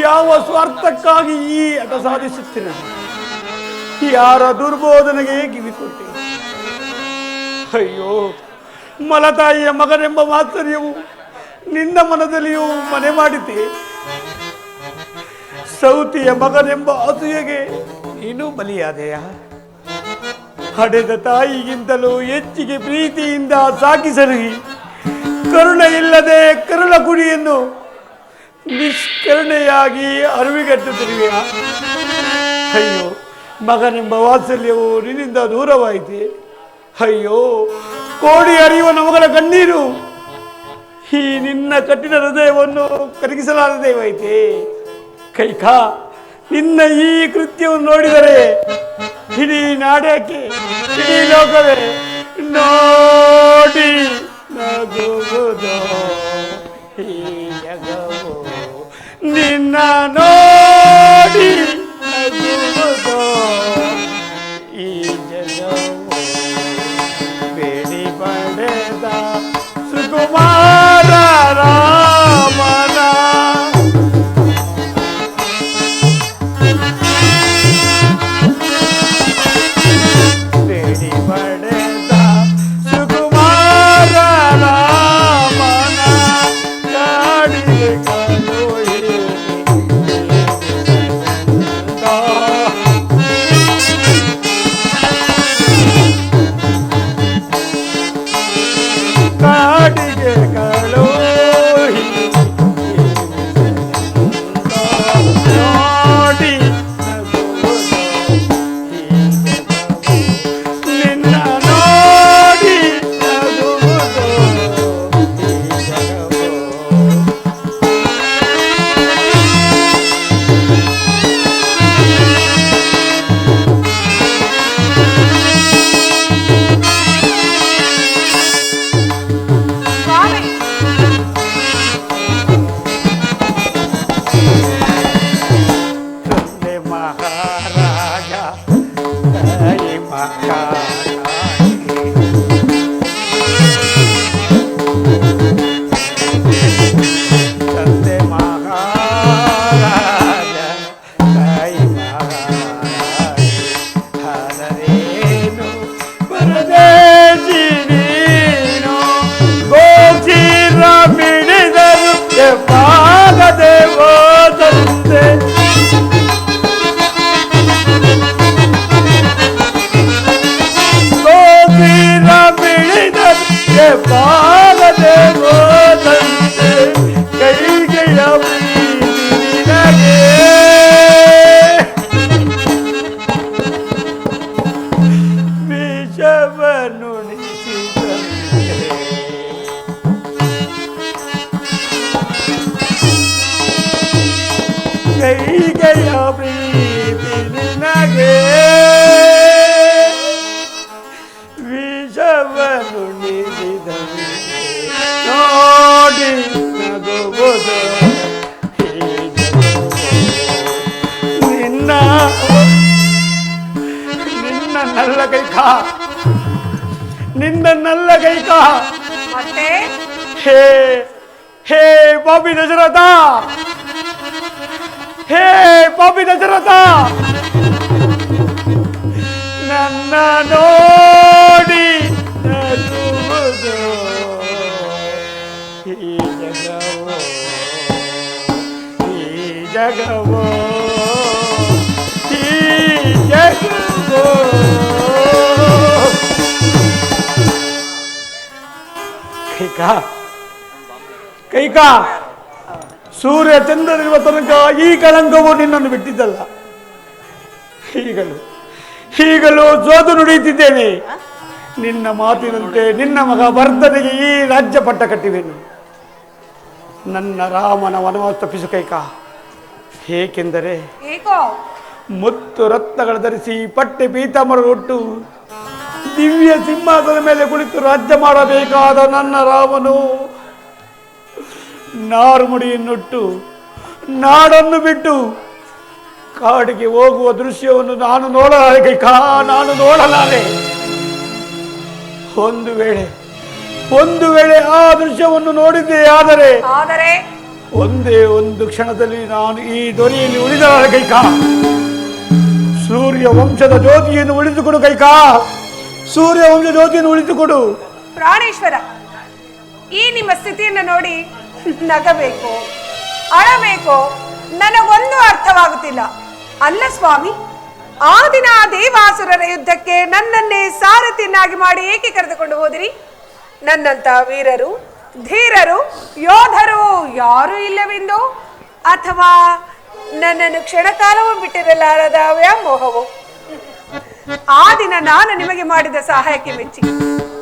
ಯಾವ ಸ್ವಾರ್ಥಕ್ಕಾಗಿ ಈ ಆಟ ಸಾಧಿಸುತ್ತೇನೆ? ಯಾರ ದುರ್ಬೋಧನೆಗೆ ಕಿವಿಕೊಟ್ಟೆ? ಅಯ್ಯೋ, ಮಲತಾಯಿಯ ಮಗನೆಂಬ ಮಾತ್ಸರ್ಯವು ನಿನ್ನ ಮನದಲ್ಲಿಯೂ ಮನೆ ಮಾಡಿದೆ. ಸೌತಿಯ ಮಗನೆಂಬ ಅಸೂಯೆಗೆ ನೀನು ಬಲಿಯಾದೆಯ? ಹಡೆದ ತಾಯಿಗಿಂತಲೂ ಹೆಚ್ಚಿಗೆ ಪ್ರೀತಿಯಿಂದ ಸಾಕಿಸಲುಗಿ ಕರುಣೆ ಇಲ್ಲದೆ ಕರುಳ ಕುಡಿಯನ್ನು ನಿಷ್ಕರುಣೆಯಾಗಿ ಅರಿವಿಗಟ್ಟುತ್ತಿರುವೆಯ? ಅಯ್ಯೋ, ಮಗನೆಂಬ ವಾತ್ಸಲ್ಯವು ನಿನ್ನಿಂದ ದೂರವಾಯಿತೆ. ಅಯ್ಯೋ, ಕೋಡಿ ಹರಿಯುವ ಮಗನ ಕಣ್ಣೀರು ಈ ನಿನ್ನ ಕಠಿಣ ಹೃದಯವನ್ನು ಕರಗಿಸಲಾದ ದೈವೈತೆ. ಕೈಕ, ನಿನ್ನ ಈ ಕೃತ್ಯವನ್ನು ನೋಡಿದರೆ ಇಡೀ ನಾಡಕ್ಕೆ, ಇಡೀ ಲೋಕವೇ ನೋಡಿ ನಗುವುದು. ಈ ಜಗವು ನಿನ್ನ ನೋಡಿ ನಗುವುದು. ಈ ಜಗವು ಬೇಡಿ ಪಡೆದ ಸುಕುಮಾರ ರಾಮನ ಬೇಡಿ ಪಡೆದ ಸುಕುಮಾರ ರಾಮನ ಕಾಡಿಗೆ ಕಳುಹಿಸಿ ಕಾಡಿಗೆ ಕಳುಹಿ ನೋಡಿ ನಗುವುದು. ಈ ಜಗವು ನಿನ್ನ ನೋಡಿ ನಗುವುದು. ಈ ಜಗವು ಸ್ವಾಮಿ, ತಂದೆ ಮಹಾರಾಜ ತಾಯಿ ಮಹಾರಾಣಿ. ತಂದೆ ಮಹಾರಾಜ ತಾಯಿ ಮಹಾರಾಣಿ. ಆದರೇನು ಪರದೇಶಿ ನೀನು ಗೋಚಿರ ಮಿಡಿದರು ಎಪ್ಪಾಗದೆ ಹೋದಂತೆ. ಗೋಚಿರ ಮಿಡಿದರು ಎಪ್ಪಾಗದೆ ಹೋದಂತೆ. ಕೈಗೆಯ ಪ್ರೀತಿ ನಿನಗೆ ವಿಷವನ್ನುಣಿಸಿದಂತೆ. ಕೈಗೆಯ ಪ್ರೀತಿ ನಿನಗೆ ವಿಷವನ್ನುಣಿಸಿದಂತೆ. ನೋಡಿ ನಗುವುದು. ಈ ಜಗವು ನಿನ್ನ ನಲ್ಲ ಕೈಕ, ನಿನ್ನ ನಲ್ಲ ಕೈಕ. ಮತ್ತೆ ಹೇ ಹೇ ಪಾಪಿ ದಶರಥ, ಹೇ ಪಾಪಿ ದಶರಥ, ನನ್ನ ನೋಡಿ ನಗುವುದು. ಈ ಜಗವು, ಈ ಜಗವು, ಈ ಜಗವು. ಕೈಕ, ಕೈಕ, ಸೂರ್ಯ ಚಂದ್ರನಿರುವ ತನಕ ಈ ಕಳಂಕವು ನಿನ್ನನ್ನು ಬಿಟ್ಟಿದ್ದಲ್ಲ. ಈಗಲೂ ಸೋತು ನುಡಿಯುತ್ತಿದ್ದೇನೆ. ನಿನ್ನ ಮಾತಿನಂತೆ ನಿನ್ನ ಮಗ ಭರತನಿಗೆ ಈ ರಾಜ್ಯ ಪಟ್ಟ ಕಟ್ಟಿವೆನು. ನನ್ನ ರಾಮನ ವನವಾಸ ತಪ್ಪಿಸು ಕೈಕ. ಏಕೆಂದರೆ ಏಕೋ ಮುತ್ತು ರತ್ನಗಳ ಧರಿಸಿ ಪಟ್ಟೆ ಪೀತಾಂಬರ ಕೊಟ್ಟು ದಿವ್ಯ ಸಿಂಹಾಸನ ಮೇಲೆ ಕುಳಿತು ರಾಜ್ಯ ಮಾಡಬೇಕಾದ ನನ್ನ ರಾಮನು ನಾರುಮುಡಿಯನ್ನುಟ್ಟು ನಾಡನ್ನು ಬಿಟ್ಟು ಕಾಡಿಗೆ ಹೋಗುವ ದೃಶ್ಯವನ್ನು ನಾನು ನೋಡಲಾರೆ ಕೈಕ, ನಾನು ನೋಡಲಾರೆ. ಒಂದು ವೇಳೆ ಆ ದೃಶ್ಯವನ್ನು ನೋಡಿದ್ದೆ ಆದರೆ ಒಂದೇ ಒಂದು ಕ್ಷಣದಲ್ಲಿ ನಾನು ಈ ದೊರೆಯಲ್ಲಿ ಉಳಿದಲಾರೆ ಕೈಕ. ಸೂರ್ಯ ವಂಶದ ಜ್ಯೋತಿಯನ್ನು ಉಳಿದುಕೊಡು ಕೈಕ, ಸೂರ್ಯ ವಂಶ ಜ್ಯೋತಿಯನ್ನು ಉಳಿದುಕೊಡು. ಪ್ರಾಣೇಶ್ವರ, ಈ ನಿಮ್ಮ ಸ್ಥಿತಿಯನ್ನು ನೋಡಿ ನಗಬೇಕು ಅಳಬೇಕು ನನಗೊಂದು ಅರ್ಥವಾಗುತ್ತಿಲ್ಲ. ಅಲ್ಲ ಸ್ವಾಮಿ, ಆ ದಿನ ದೇವಾಸುರರ ಯುದ್ಧಕ್ಕೆ ನನ್ನನ್ನೇ ಸಾರಥಿಯನ್ನಾಗಿ ಮಾಡಿ ಏಕೆ ಕರೆದುಕೊಂಡು ಹೋದಿರಿ? ನನ್ನಂತ ವೀರರು ಧೀರರು ಯೋಧರು ಯಾರೂ ಇಲ್ಲವೆಂದು, ಅಥವಾ ನನ್ನನ್ನು ಕ್ಷಣಕಾಲವೂ ಬಿಟ್ಟಿರಲಾರದ ವ್ಯಾಮೋಹವು? ಆ ದಿನ ನಾನು ನಿಮಗೆ ಮಾಡಿದ ಸಹಾಯಕ್ಕೆ ಮೆಚ್ಚಿ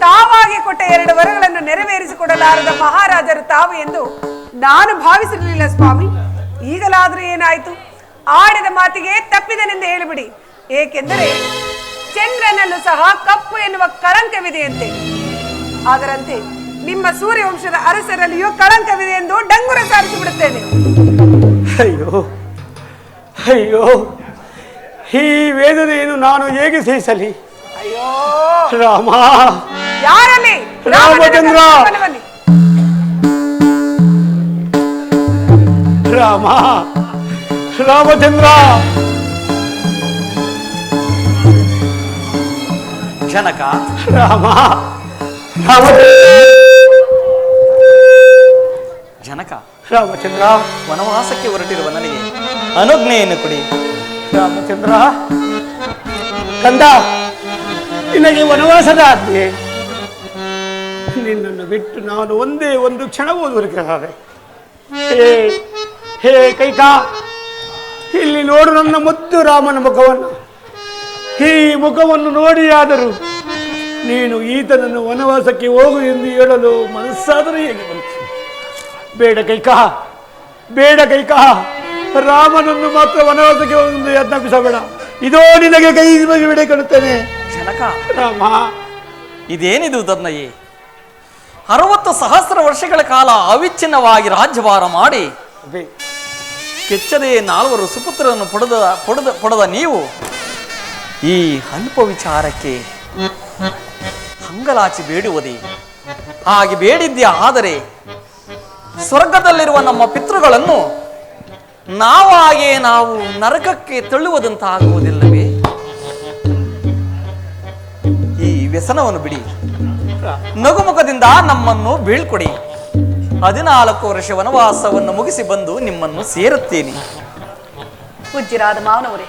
ತಾವಾಗಿ ಕೊಟ್ಟ 2 ವರಗಳನ್ನು ನೆರವೇರಿಸಿಕೊಡಲಾರದ ಮಹಾರಾಜರು ತಾವು ಎಂದು ನಾನು ಭಾವಿಸಿರಲಿಲ್ಲ ಸ್ವಾಮಿ. ಈಗಲಾದ್ರೂ ಏನಾಯ್ತು? ಆಡಿದ ಮಾತಿಗೆ ತಪ್ಪಿದನೆಂದು ಹೇಳಿಬಿಡಿ. ಏಕೆಂದರೆ ಚಂದ್ರನಲ್ಲೂ ಸಹ ಕಪ್ಪು ಎನ್ನುವ ಕಳಂಕವಿದೆಯಂತೆ. ಅದರಂತೆ ನಿಮ್ಮ ಸೂರ್ಯವಂಶದ ಅರಸರಲ್ಲಿಯೂ ಕಳಂಕವಿದೆ ಎಂದು ಡಂಗುರ ಸಾರಿಸಿಬಿಡುತ್ತೇನೆ. ಅಯ್ಯೋ ಅಯ್ಯೋ, ಈ ವೇದನೆಯನ್ನು ನಾನು ಹೇಗೆ ಸಹಿಸಲಿ? ಅಯ್ಯೋ ರಾಮ, ಯಾರಲ್ಲಿ? ರಾಮಚಂದ್ರ, ಬನ್ನಿ. ರಾಮ, ರಾಮಚಂದ್ರ. ಜನಕ, ರಾಮ, ರಾಮಚಂದ್ರ. ಜನಕ, ರಾಮಚಂದ್ರ, ವನವಾಸಕ್ಕೆ ಹೊರಟಿರುವ ನನಗೆ ಅನುಜ್ಞೆಯನ್ನು ಕೊಡಿ. ರಾಮಚಂದ್ರ, ಕಂದ, ನಿನಗೆ ವನವಾಸದ ಆಜ್ಞೆ. ನಿನ್ನನ್ನು ಬಿಟ್ಟು ನಾನು ಒಂದೇ ಒಂದು ಕ್ಷಣವೂ ದೊರಕಿದ್ದಾರೆ. ಹೇ ಕೈಕಾ, ಇಲ್ಲಿ ನೋಡು ನನ್ನ ಮುದ್ದು ರಾಮನ ಮುಖವನ್ನು. ಈ ಮುಖವನ್ನು ನೋಡಿಯಾದರೂ ನೀನು ಈತನನ್ನು ವನವಾಸಕ್ಕೆ ಹೋಗು ಎಂದು ಹೇಳಲು ಮನಸ್ಸಾದರೂ ಹೇಗೆ ಬಂತು? ಬೇಡ ಕೈಕಾ, ಬೇಡ ಕೈಕಾ, ರಾಮನನ್ನು ಮಾತ್ರ ವನವಾಸಕ್ಕೆ ಹೋಗಲು ಯತ್ನಿಸಬೇಡ. ಇದೋ ನಿನಗೆ ಕೈ ಬಿಡೆ ಕೊಡುತ್ತೇನೆ. ಜನಕ, ರಾಮ, ಇದೇನಿದು ಧರ್ಮಯೇ? 60,000 ವರ್ಷಗಳ ಕಾಲ ಅವಿಚ್ಛಿನ್ನವಾಗಿ ರಾಜ್ಯಭಾರ ಮಾಡಿ ಕೆಚ್ಚದೆ 4 ಸುಪುತ್ರರನ್ನು ಪಡೆದ ನೀವು ಈ ಅಲ್ಪ ವಿಚಾರಕ್ಕೆ ಹಂಗಲಾಚಿ ಬೇಡುವುದೇ? ಹಾಗೆ ಬೇಡಿದ್ಯಾ ಆದರೆ ಸ್ವರ್ಗದಲ್ಲಿರುವ ನಮ್ಮ ಪಿತೃಗಳನ್ನು ನಾವು ನರಕಕ್ಕೆ ತಳ್ಳುವುದಂತಾಗುವುದಿಲ್ಲವೇ? ಈ ವ್ಯಸನವನ್ನು ಬಿಡಿ, ನಗುಮುಖದಿಂದ ನಮ್ಮನ್ನು ಬೀಳ್ಕೊಡಿ. 14 ವರ್ಷ ವನವಾಸವನ್ನು ಮುಗಿಸಿ ಬಂದು ನಿಮ್ಮನ್ನು ಸೇರುತ್ತೇನೆ. ಪೂಜ್ಯರಾದ ಮಾವನವರೇ,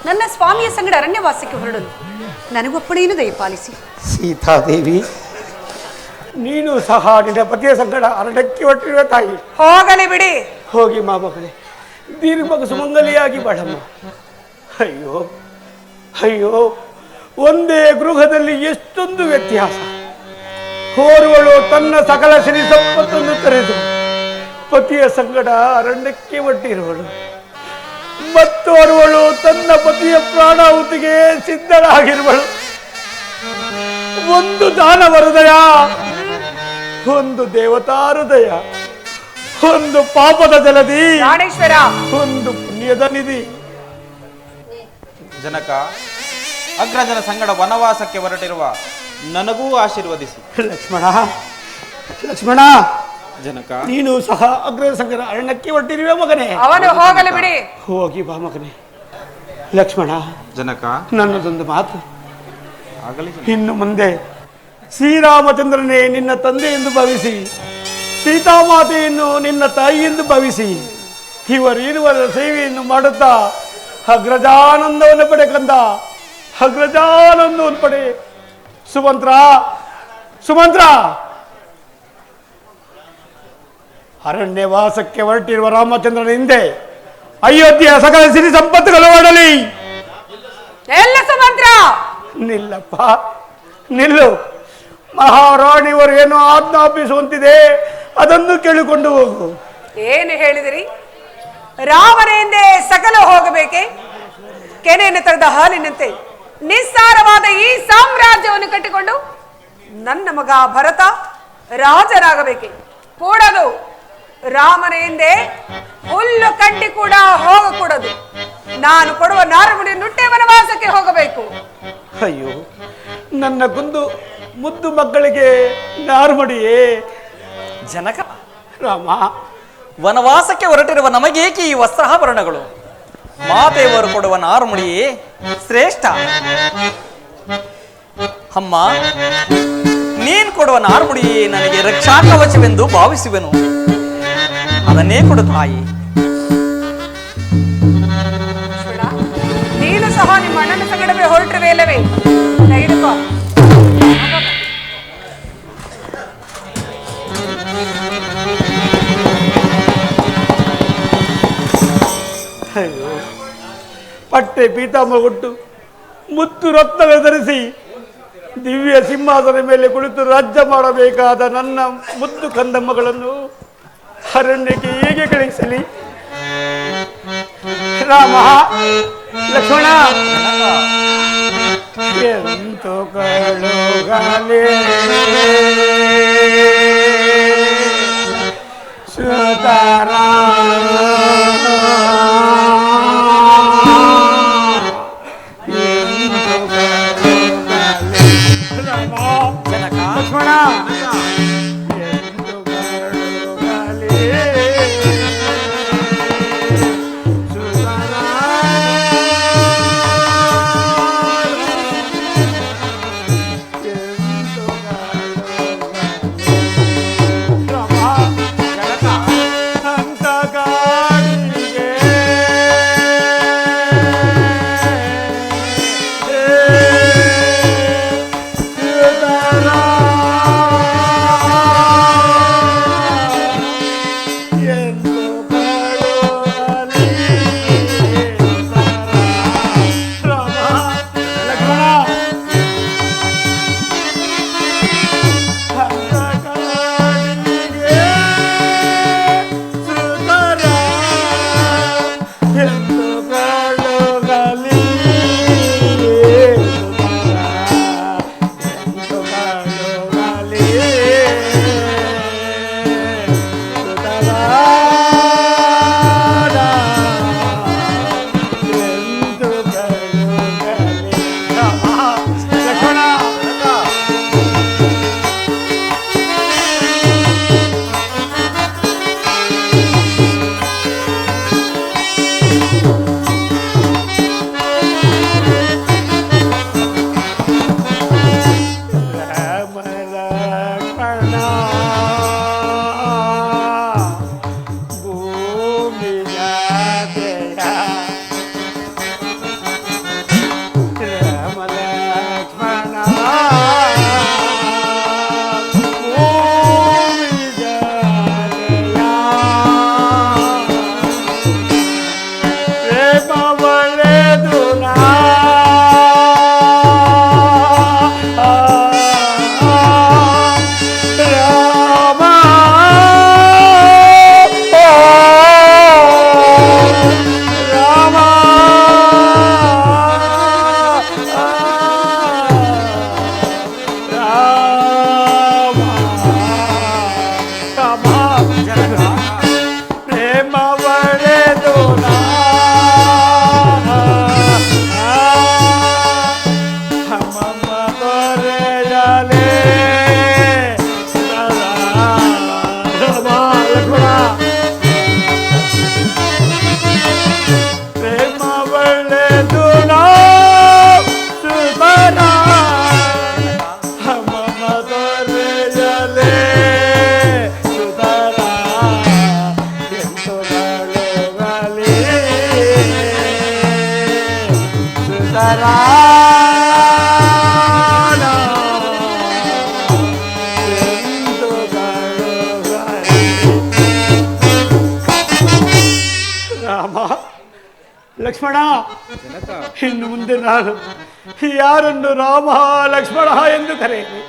ನನ್ನ ಸ್ವಾಮಿಯ ಸಂಗಡ ಅರಣ್ಯವಾಸಕ್ಕೆ ಹೊರಡಲು ನನಗೊಪ್ಪಣೆಯನ್ನು ದಯಪಾಲಿಸಿ. ಸೀತಾದೇವಿ, ನೀನು ಸಹ ನಿನ್ನ ಪತಿಯ ಸಂಗಡ ಅರಣ್ಯಕ್ಕೆ ಹೊರಟಿರುವ ತಾಯಿ. ಹೋಗಲಿ ಬಿಡಿ. ಹೋಗಿ ಮಾಮಗಳೇ, ದೀರ್ಘ ಸುಮಂಗಲಿಯಾಗಿ ಬಾಳಮ್ಮ. ಅಯ್ಯೋ ಅಯ್ಯೋ, ಒಂದೇ ಗೃಹದಲ್ಲಿ ಎಷ್ಟೊಂದು ವ್ಯತ್ಯಾಸ. ಓರ್ವಳು ತನ್ನ ಸಕಲ ಸಿರಿ ಸಂಪತ್ತನ್ನು ತೊರೆದು ಪತಿಯ ಸಂಗಡ ಅರಣ್ಯಕ್ಕೆ ಹೊರಟಿರುವಳು, ಮತ್ತೋರ್ವಳು ತನ್ನ ಪತಿಯ ಪ್ರಾಣಾಹುತಿಗೆ ಸಿದ್ಧಳಾಗಿರುವಳು. ಒಂದು ದಾನವ ಹೃದಯ, ಒಂದು ದೇವತಾ ಹೃದಯ, ಒಂದು ಪಾಪದ ಜಲದಿ, ಪ್ರಾಣೇಶ್ವರ, ಒಂದು ಪುಣ್ಯದ ನಿಧಿ. ಜನಕ, ಅಗ್ರಜನ ಸಂಗಡ ವನವಾಸಕ್ಕೆ ಹೊರಟಿರುವ ನನಗೂ ಆಶೀರ್ವದಿಸಿ. ಲಕ್ಷ್ಮಣ, ಲಕ್ಷ್ಮಣ, ಜನಕ, ನೀನು ಸಹ ಅಗ್ರಜ ಸಂಗಡ ಅರಣ್ಯಕ್ಕೆ ಹೊರಟಿರುವೆ ಮಗನೇ. ಅವನು ಹೋಗಲಿ ಬಿಡಿ. ಹೋಗಿ ಬಾ ಮಗನೇ. ಲಕ್ಷ್ಮಣ, ಜನಕ, ನನ್ನದೊಂದು ಮಾತು. ಆಗಲಿ. ಇನ್ನು ಮುಂದೆ ಶ್ರೀರಾಮಚಂದ್ರನೇ ನಿನ್ನ ತಂದೆ ಎಂದು ಭಾವಿಸಿ, ಸೀತಾಮಾತೆಯನ್ನು ನಿನ್ನ ತಾಯಿ ಎಂದು ಭಾವಿಸಿ, ಇವರಿರುವರ ಸೇವೆಯನ್ನು ಮಾಡುತ್ತಾ ಅಗ್ರಜಾನಂದವನ್ನು ಪಡೆ ಕಂದ, ಅಗ್ರಜಾನಂದವನ್ನು ಪಡೆ. ಸುಮಂತ್ರ, ಸುಮಂತ್ರ, ಅರಣ್ಯವಾಸಕ್ಕೆ ಹೊರಟಿರುವ ರಾಮಚಂದ್ರನ ಹಿಂದೆ ಅಯೋಧ್ಯೆಯ ಸಕಲ ಸಿರಿ ಸಂಪತ್ತುಗಳು ಓಡಲಿ. ಎಲ್ಲ ಸುಮಂತ್ರ, ನಿಲ್ಲಪ್ಪ, ನಿಲ್ಲು. ಮಹಾರಾಣಿಯವರು ಏನೋ ಆಜ್ಞಾಪಿಸುವಂತಿದೆ, ಅದನ್ನು ಕೇಳಿಕೊಂಡು ಹೋಗು. ಏನು ಹೇಳಿದಿರಿ? ರಾಮನ ಹಿಂದೆ ಸಕಲ ಹೋಗಬೇಕೆ? ಕೆನೆಯನ್ನು ತೆಗೆದ ಹಾಲಿನಂತೆ ನಿಸ್ಸಾರವಾದ ಈ ಸಾಮ್ರಾಜ್ಯವನ್ನು ಕಟ್ಟಿಕೊಂಡು ನನ್ನ ಮಗ ಭರತ ರಾಜರಾಗಬೇಕೆ? ಕೂಡದು. ರಾಮನ ಹಿಂದೆ ಹುಲ್ಲು ಕಡ್ಡಿ ಕೂಡ ಹೋಗಕೂಡದು. ನಾನು ಕೊಡುವ ನಾರಮುಡಿ ನುಟ್ಟೆ ವನವಾಸಕ್ಕೆ ಹೋಗಬೇಕು. ಅಯ್ಯೋ, ನನ್ನ ಮುದ್ದು ಮಕ್ಕಳಿಗೆ ನಾರ್ಮಡಿಯೇ? ಜನಕ, ರಾಮ, ವನವಾಸಕ್ಕೆ ಹೊರಟಿರುವ ನಮಗೇಕೆ ಈ ವಸ್ತ್ರಾಭರಣಗಳು? ಮಾತೆಯವರು ಕೊಡುವ ನಾರುಮುಡಿಯೇ ಶ್ರೇಷ್ಠ. ಅಮ್ಮ, ನೀನ್ ಕೊಡುವ ನಾರುಮುಡಿಯೇ ನನಗೆ ರಕ್ಷಾ ಕವಚವೆಂದು ಭಾವಿಸುವೆನು. ಅದನ್ನೇ ಕೊಡು ತಾಯಿ. ನೀನು ಸಹ ನಿಮ್ಮ ಅಣ್ಣನ ಸಂಗಡವೇ ಹೊರಟಿರುವೆ ಇಲ್ಲವೇ? ತೆಗೆದುಕೋ. ಪಟ್ಟೆ ಪೀತಾಂಬರ ಕೊಟ್ಟು ಮುತ್ತು ರತ್ನಗಳು ಧರಿಸಿ ದಿವ್ಯ ಸಿಂಹಾಸನ ಮೇಲೆ ಕುಳಿತು ರಾಜ್ಯ ಮಾಡಬೇಕಾದ ನನ್ನ ಮುದ್ದು ಕಂದಮ್ಮಗಳನ್ನು ಅರಣ್ಯಕ್ಕೆ ಹೇಗೆ ಕಳಿಸಲಿ? ರಾಮ, ಲಕ್ಷ್ಮಣ, ಎಂತು ಕಳುಗಲೇ ಲಕ್ಷ್ಮಣ, ಲಕ್ಷ್ಮಣ, ಇನ್ನು ಮುಂದೆ ನಾನು ಯಾರನ್ನು ರಾಮ ಲಕ್ಷ್ಮಣ ಎಂದು ಕರೆಯಲಿ?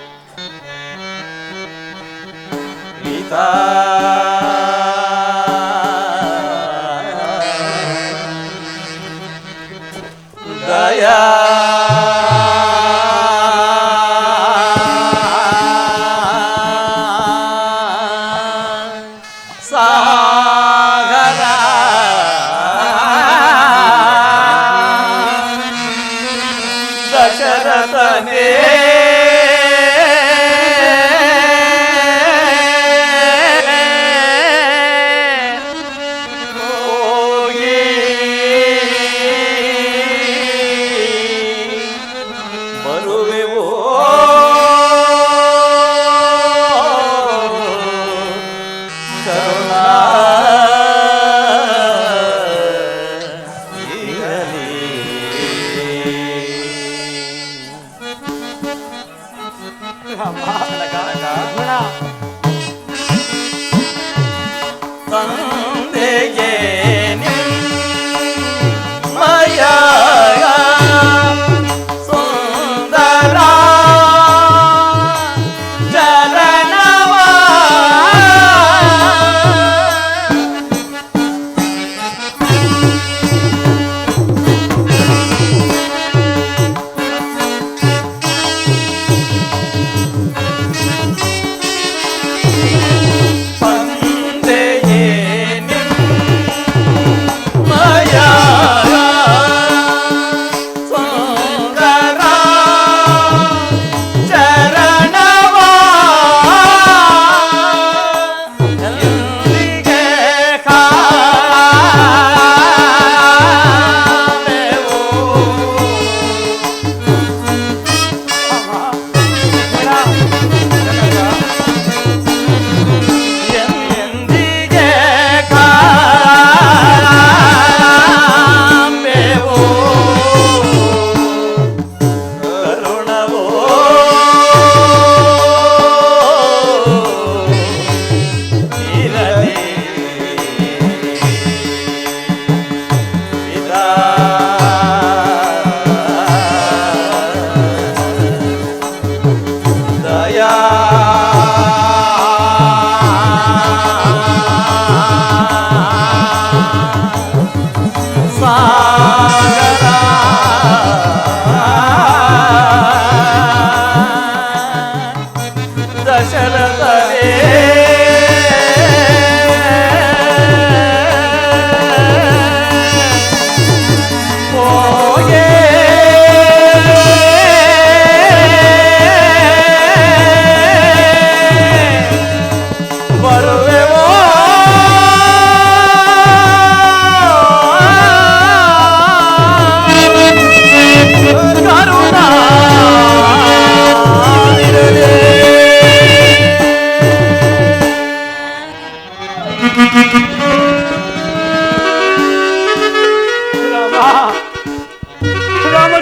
ದಯಾ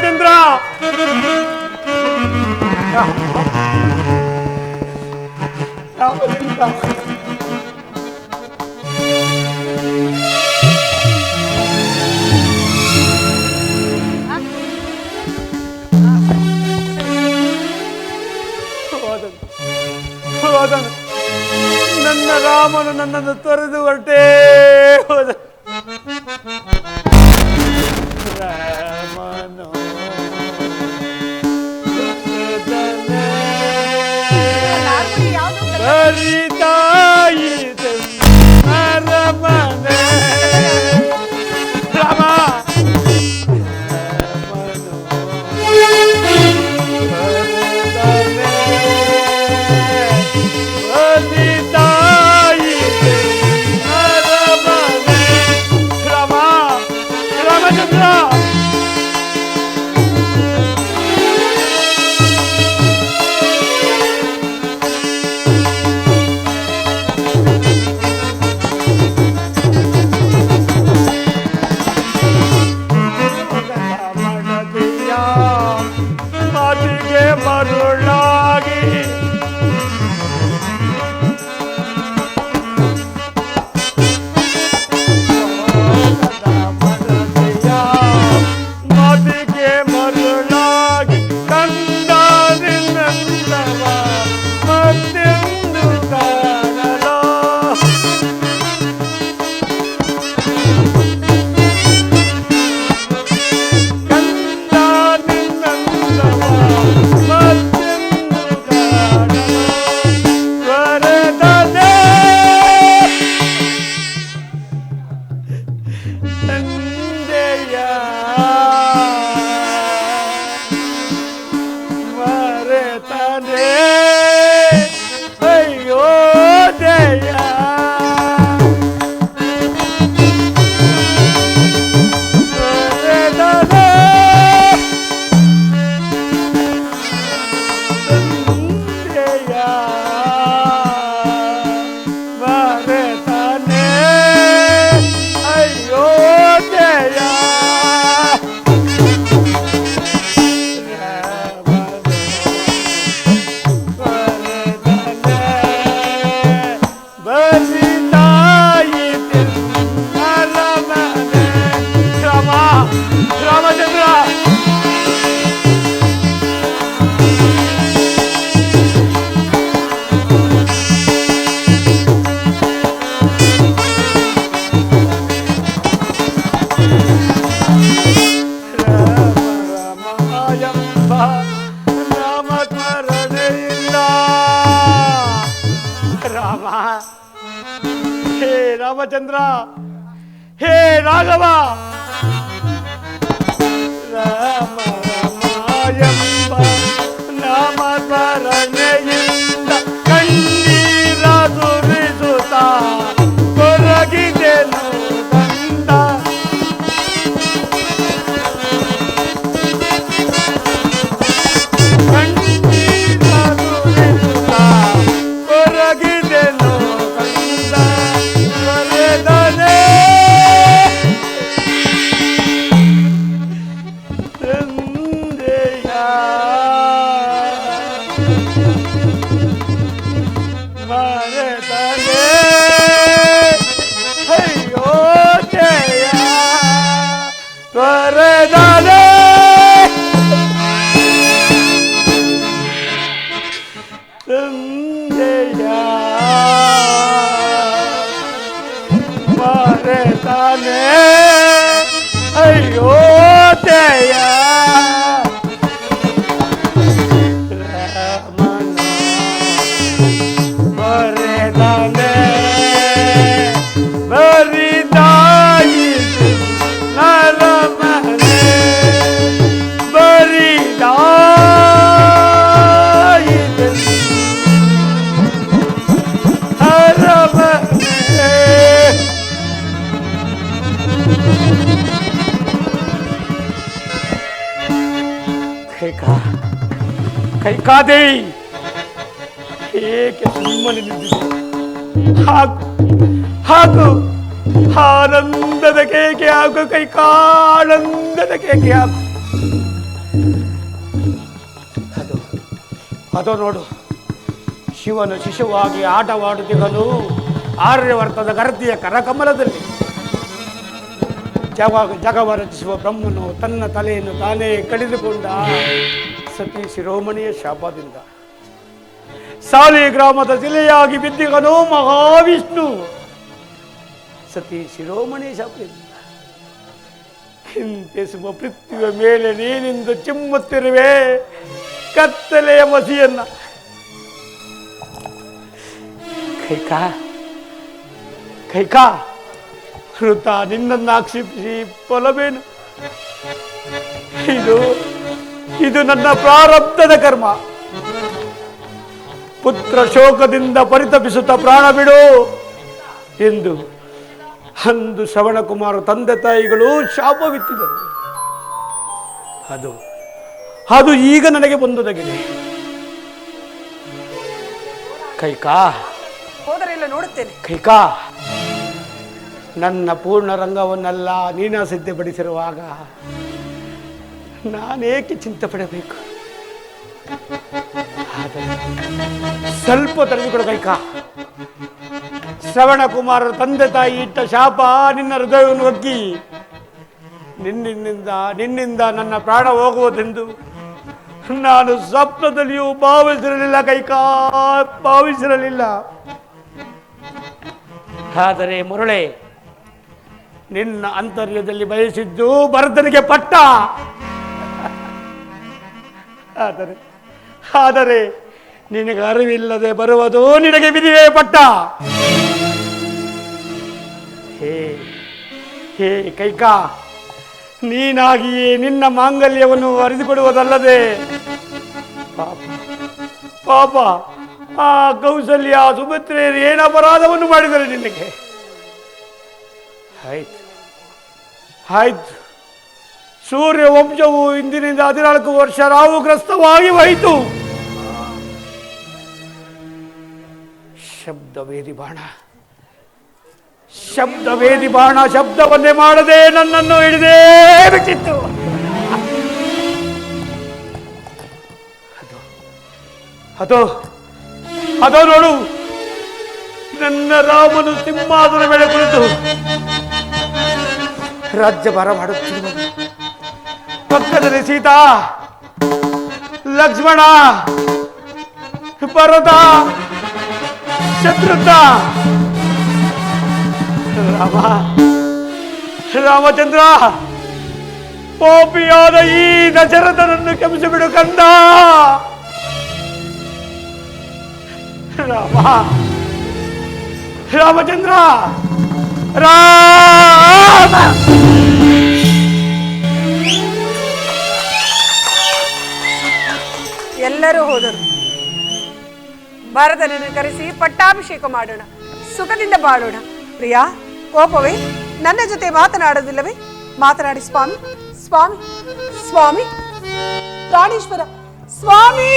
ರಾಮಚಂದ್ರ ರಾಮಚಂದ್ರ ಹೋದನು ನನ್ನ ರಾಮನು ನನ್ನನ್ನು ತೊರೆದು ಹೊರಟೇ ಹೋದ ರಾಮನು ಬರಿದಾಯಿತು ಅರಮನೆ ರಾಮ ಮರುಳಾಗಿ ಮದಿಗೆ ಮರುಳಾಗಿ ಕಂಡಾರಿನಂದವ ಮತ್ತೆಂದು ಕಾಣಲೋ ಹೇ ರಾಮಚಂದ್ರ ಹೇ ರಾಘವ ರಾಮ ರಾಮಾಯಂಬ ನಾಮ ಸ್ಮರಣೆಯಿಂದ ಕಣ್ಣೀರ ಸುರಿಸುತ್ತ ಕೊರಗಿದೆನು ಕಂದ ಕಣ್ಣೀರ ಸುರಿಸುತ್ತ ಕೊರಗಿದೆನು ಅಯ್ಯೋ ತೆಯ ರಾಮನ ಬರೆದಾನೆ ಬರಿದಾಯಿತು ನರಮನೆ ಬರಿದಾಯಿತು ಅರಮನೆ ಕೈಕಾದೆ ಏಕೆ ಸುಮ್ಮನೆ ನಿಂತಿದೆ ಹಾಕು ಆನಂದದ ಕೇಕೆ ಹಾಕು ಕೈಕಾನಂದದ ಕೇಕೆ ಹಾಕು ಅದು ನೋಡು, ಶಿವನು ಶಿಶುವಾಗಿ ಆಟವಾಡುತ್ತಿದ್ದನು ಆರ್ಯವರ್ತದ ಗರ್ತಿಯ ಕರಕಮಲದಲ್ಲಿ. ಜಗವ ರಚಿಸುವ ಬ್ರಹ್ಮನು ತನ್ನ ತಲೆಯನ್ನು ತಾನೇ ಕಡಿದುಕೊಂಡ ಸತಿ ಶಿರೋಮಣಿಯ ಶಾಪದಿಂದ. ಸಾಲಿಗ್ರಾಮದ ಶಿಲೆಯಾಗಿ ಬಿದ್ದಿಗನು ಮಹಾವಿಷ್ಣು ಸತಿ ಶಿರೋಮಣಿಯ ಶಾಪದಿಂದ. ಹಿಂತೆಸುವ ಪೃಥ್ವಿಯ ಮೇಲೆ ನೀನಿಂದು ಚಿಮ್ಮುತ್ತಿರುವೆ ಕತ್ತಲೆಯ ಮಸಿಯನ್ನ. ಕೈಕಾ ಹೃತ ನಿನ್ನನ್ನು ಆಕ್ಷೇಪಿಸಿ ಫಲವೇನು? ಇದು ನನ್ನ ಪ್ರಾರಬ್ಧದ ಕರ್ಮ. ಪುತ್ರ ಶೋಕದಿಂದ ಪರಿತಪಿಸುತ್ತ ಪ್ರಾಣ ಬಿಡು ಎಂದು ಅಂದು ಶ್ರವಣಕುಮಾರ ತಂದೆ ತಾಯಿಗಳು ಶಾಪವಿತ್ತಿದರು. ಅದು ಈಗ ನನಗೆ ಬಂದೊದಗಿದೆ. ಕೈಕಾ ಹೋದರೆಲ್ಲ ನೋಡುತ್ತೇನೆ. ಕೈಕಾ, ನನ್ನ ಪೂರ್ಣ ರಂಗವನ್ನೆಲ್ಲ ನೀನ ಸಿದ್ಧಪಡಿಸಿರುವಾಗ ನಾನೇಕೆ ಚಿಂತೆ ಪಡಬೇಕು? ಆದರೆ ಸ್ವಲ್ಪ ತಡೆದುಕೊಡು ಕೈಕಾ. ಶ್ರವಣಕುಮಾರರ ತಂದೆ ತಾಯಿ ಇಟ್ಟ ಶಾಪ ನಿನ್ನ ಹೃದಯವನ್ನು ಒಗ್ಗಿ ನಿನ್ನಿಂದ ನನ್ನ ಪ್ರಾಣ ಹೋಗುವುದೆಂದು ನಾನು ಸ್ವಪ್ನದಲ್ಲಿಯೂ ಭಾವಿಸಿರಲಿಲ್ಲ ಕೈಕಾ, ಭಾವಿಸಿರಲಿಲ್ಲ. ಆದರೆ ಮುರಳೆ, ನಿನ್ನ ಅಂತರ್ಯದಲ್ಲಿ ಬಯಸಿದ್ದು ಭರತನಿಗೆ ಪಟ್ಟ. ಆದರೆ ನಿನಗೆ ಅರಿವಿಲ್ಲದೆ ಬರುವುದು ನಿನಗೆ ವಿಧಿಯೇ ಪಟ್ಟ. ಹೇ ಕೈಕಾ, ನೀನಾಗಿಯೇ ನಿನ್ನ ಮಾಂಗಲ್ಯವನ್ನು ಅರಿದುಕೊಡುವುದಲ್ಲದೆ ಪಾಪ ಆ ಕೌಸಲ್ಯ ಸುಭದ್ರೆಯರು ಏನು ಅಪರಾಧವನ್ನು ಮಾಡಿದರೆ ನಿನಗೆ? ಆಯ್ತು, ಸೂರ್ಯ ವಂಶವು ಇಂದಿನಿಂದ 14 ವರ್ಷ ರಾಹುಗ್ರಸ್ತವಾಗಿ ಹೋಯಿತು. ಶಬ್ದವೇದಿ ಬಾಣ ಶಬ್ದವನ್ನೇ ಮಾಡದೆ ನನ್ನನ್ನು ಹಿಡಿದೇ ಬಿಟ್ಟಿತ್ತು. ಅದೋ ನೋಡು, ನನ್ನ ರಾಮನು ಸಿಂಹಾಸನ ಮೇಲೆ ಕುಳಿತು ರಾಜ್ಯಭಾರ ಮಾಡುತ್ತಿರುವ ಪಕ್ಕದಲ್ಲಿ ಸೀತಾ, ಲಕ್ಷ್ಮಣ, ಭರತ, ಶತ್ರುಘ್ನ, ರಾಮಚಂದ್ರ, ಪಾಪಿಯಾದ ಈ ದಶರಥನನ್ನು ಕ್ಷಮಿಸಿಬಿಡು ಕಂದ. ರಾಮಚಂದ್ರ, ರಾಮ. ಎಲ್ಲರೂ ಹೋದರು. ಭರತನನ್ನು ಕರೆಸಿ ಪಟ್ಟಾಭಿಷೇಕ ಮಾಡೋಣ, ಸುಖದಿಂದ ಬಾಳೋಣ. ಪ್ರಿಯಾ, ಕೋಪವೇ? ನನ್ನ ಜೊತೆ ಮಾತನಾಡೋದಿಲ್ಲವೇ? ಮಾತನಾಡಿ ಸ್ವಾಮಿ. ಸ್ವಾಮಿ, ಸ್ವಾಮಿ, ಪ್ರಾಣೇಶ್ವರ ಸ್ವಾಮಿ.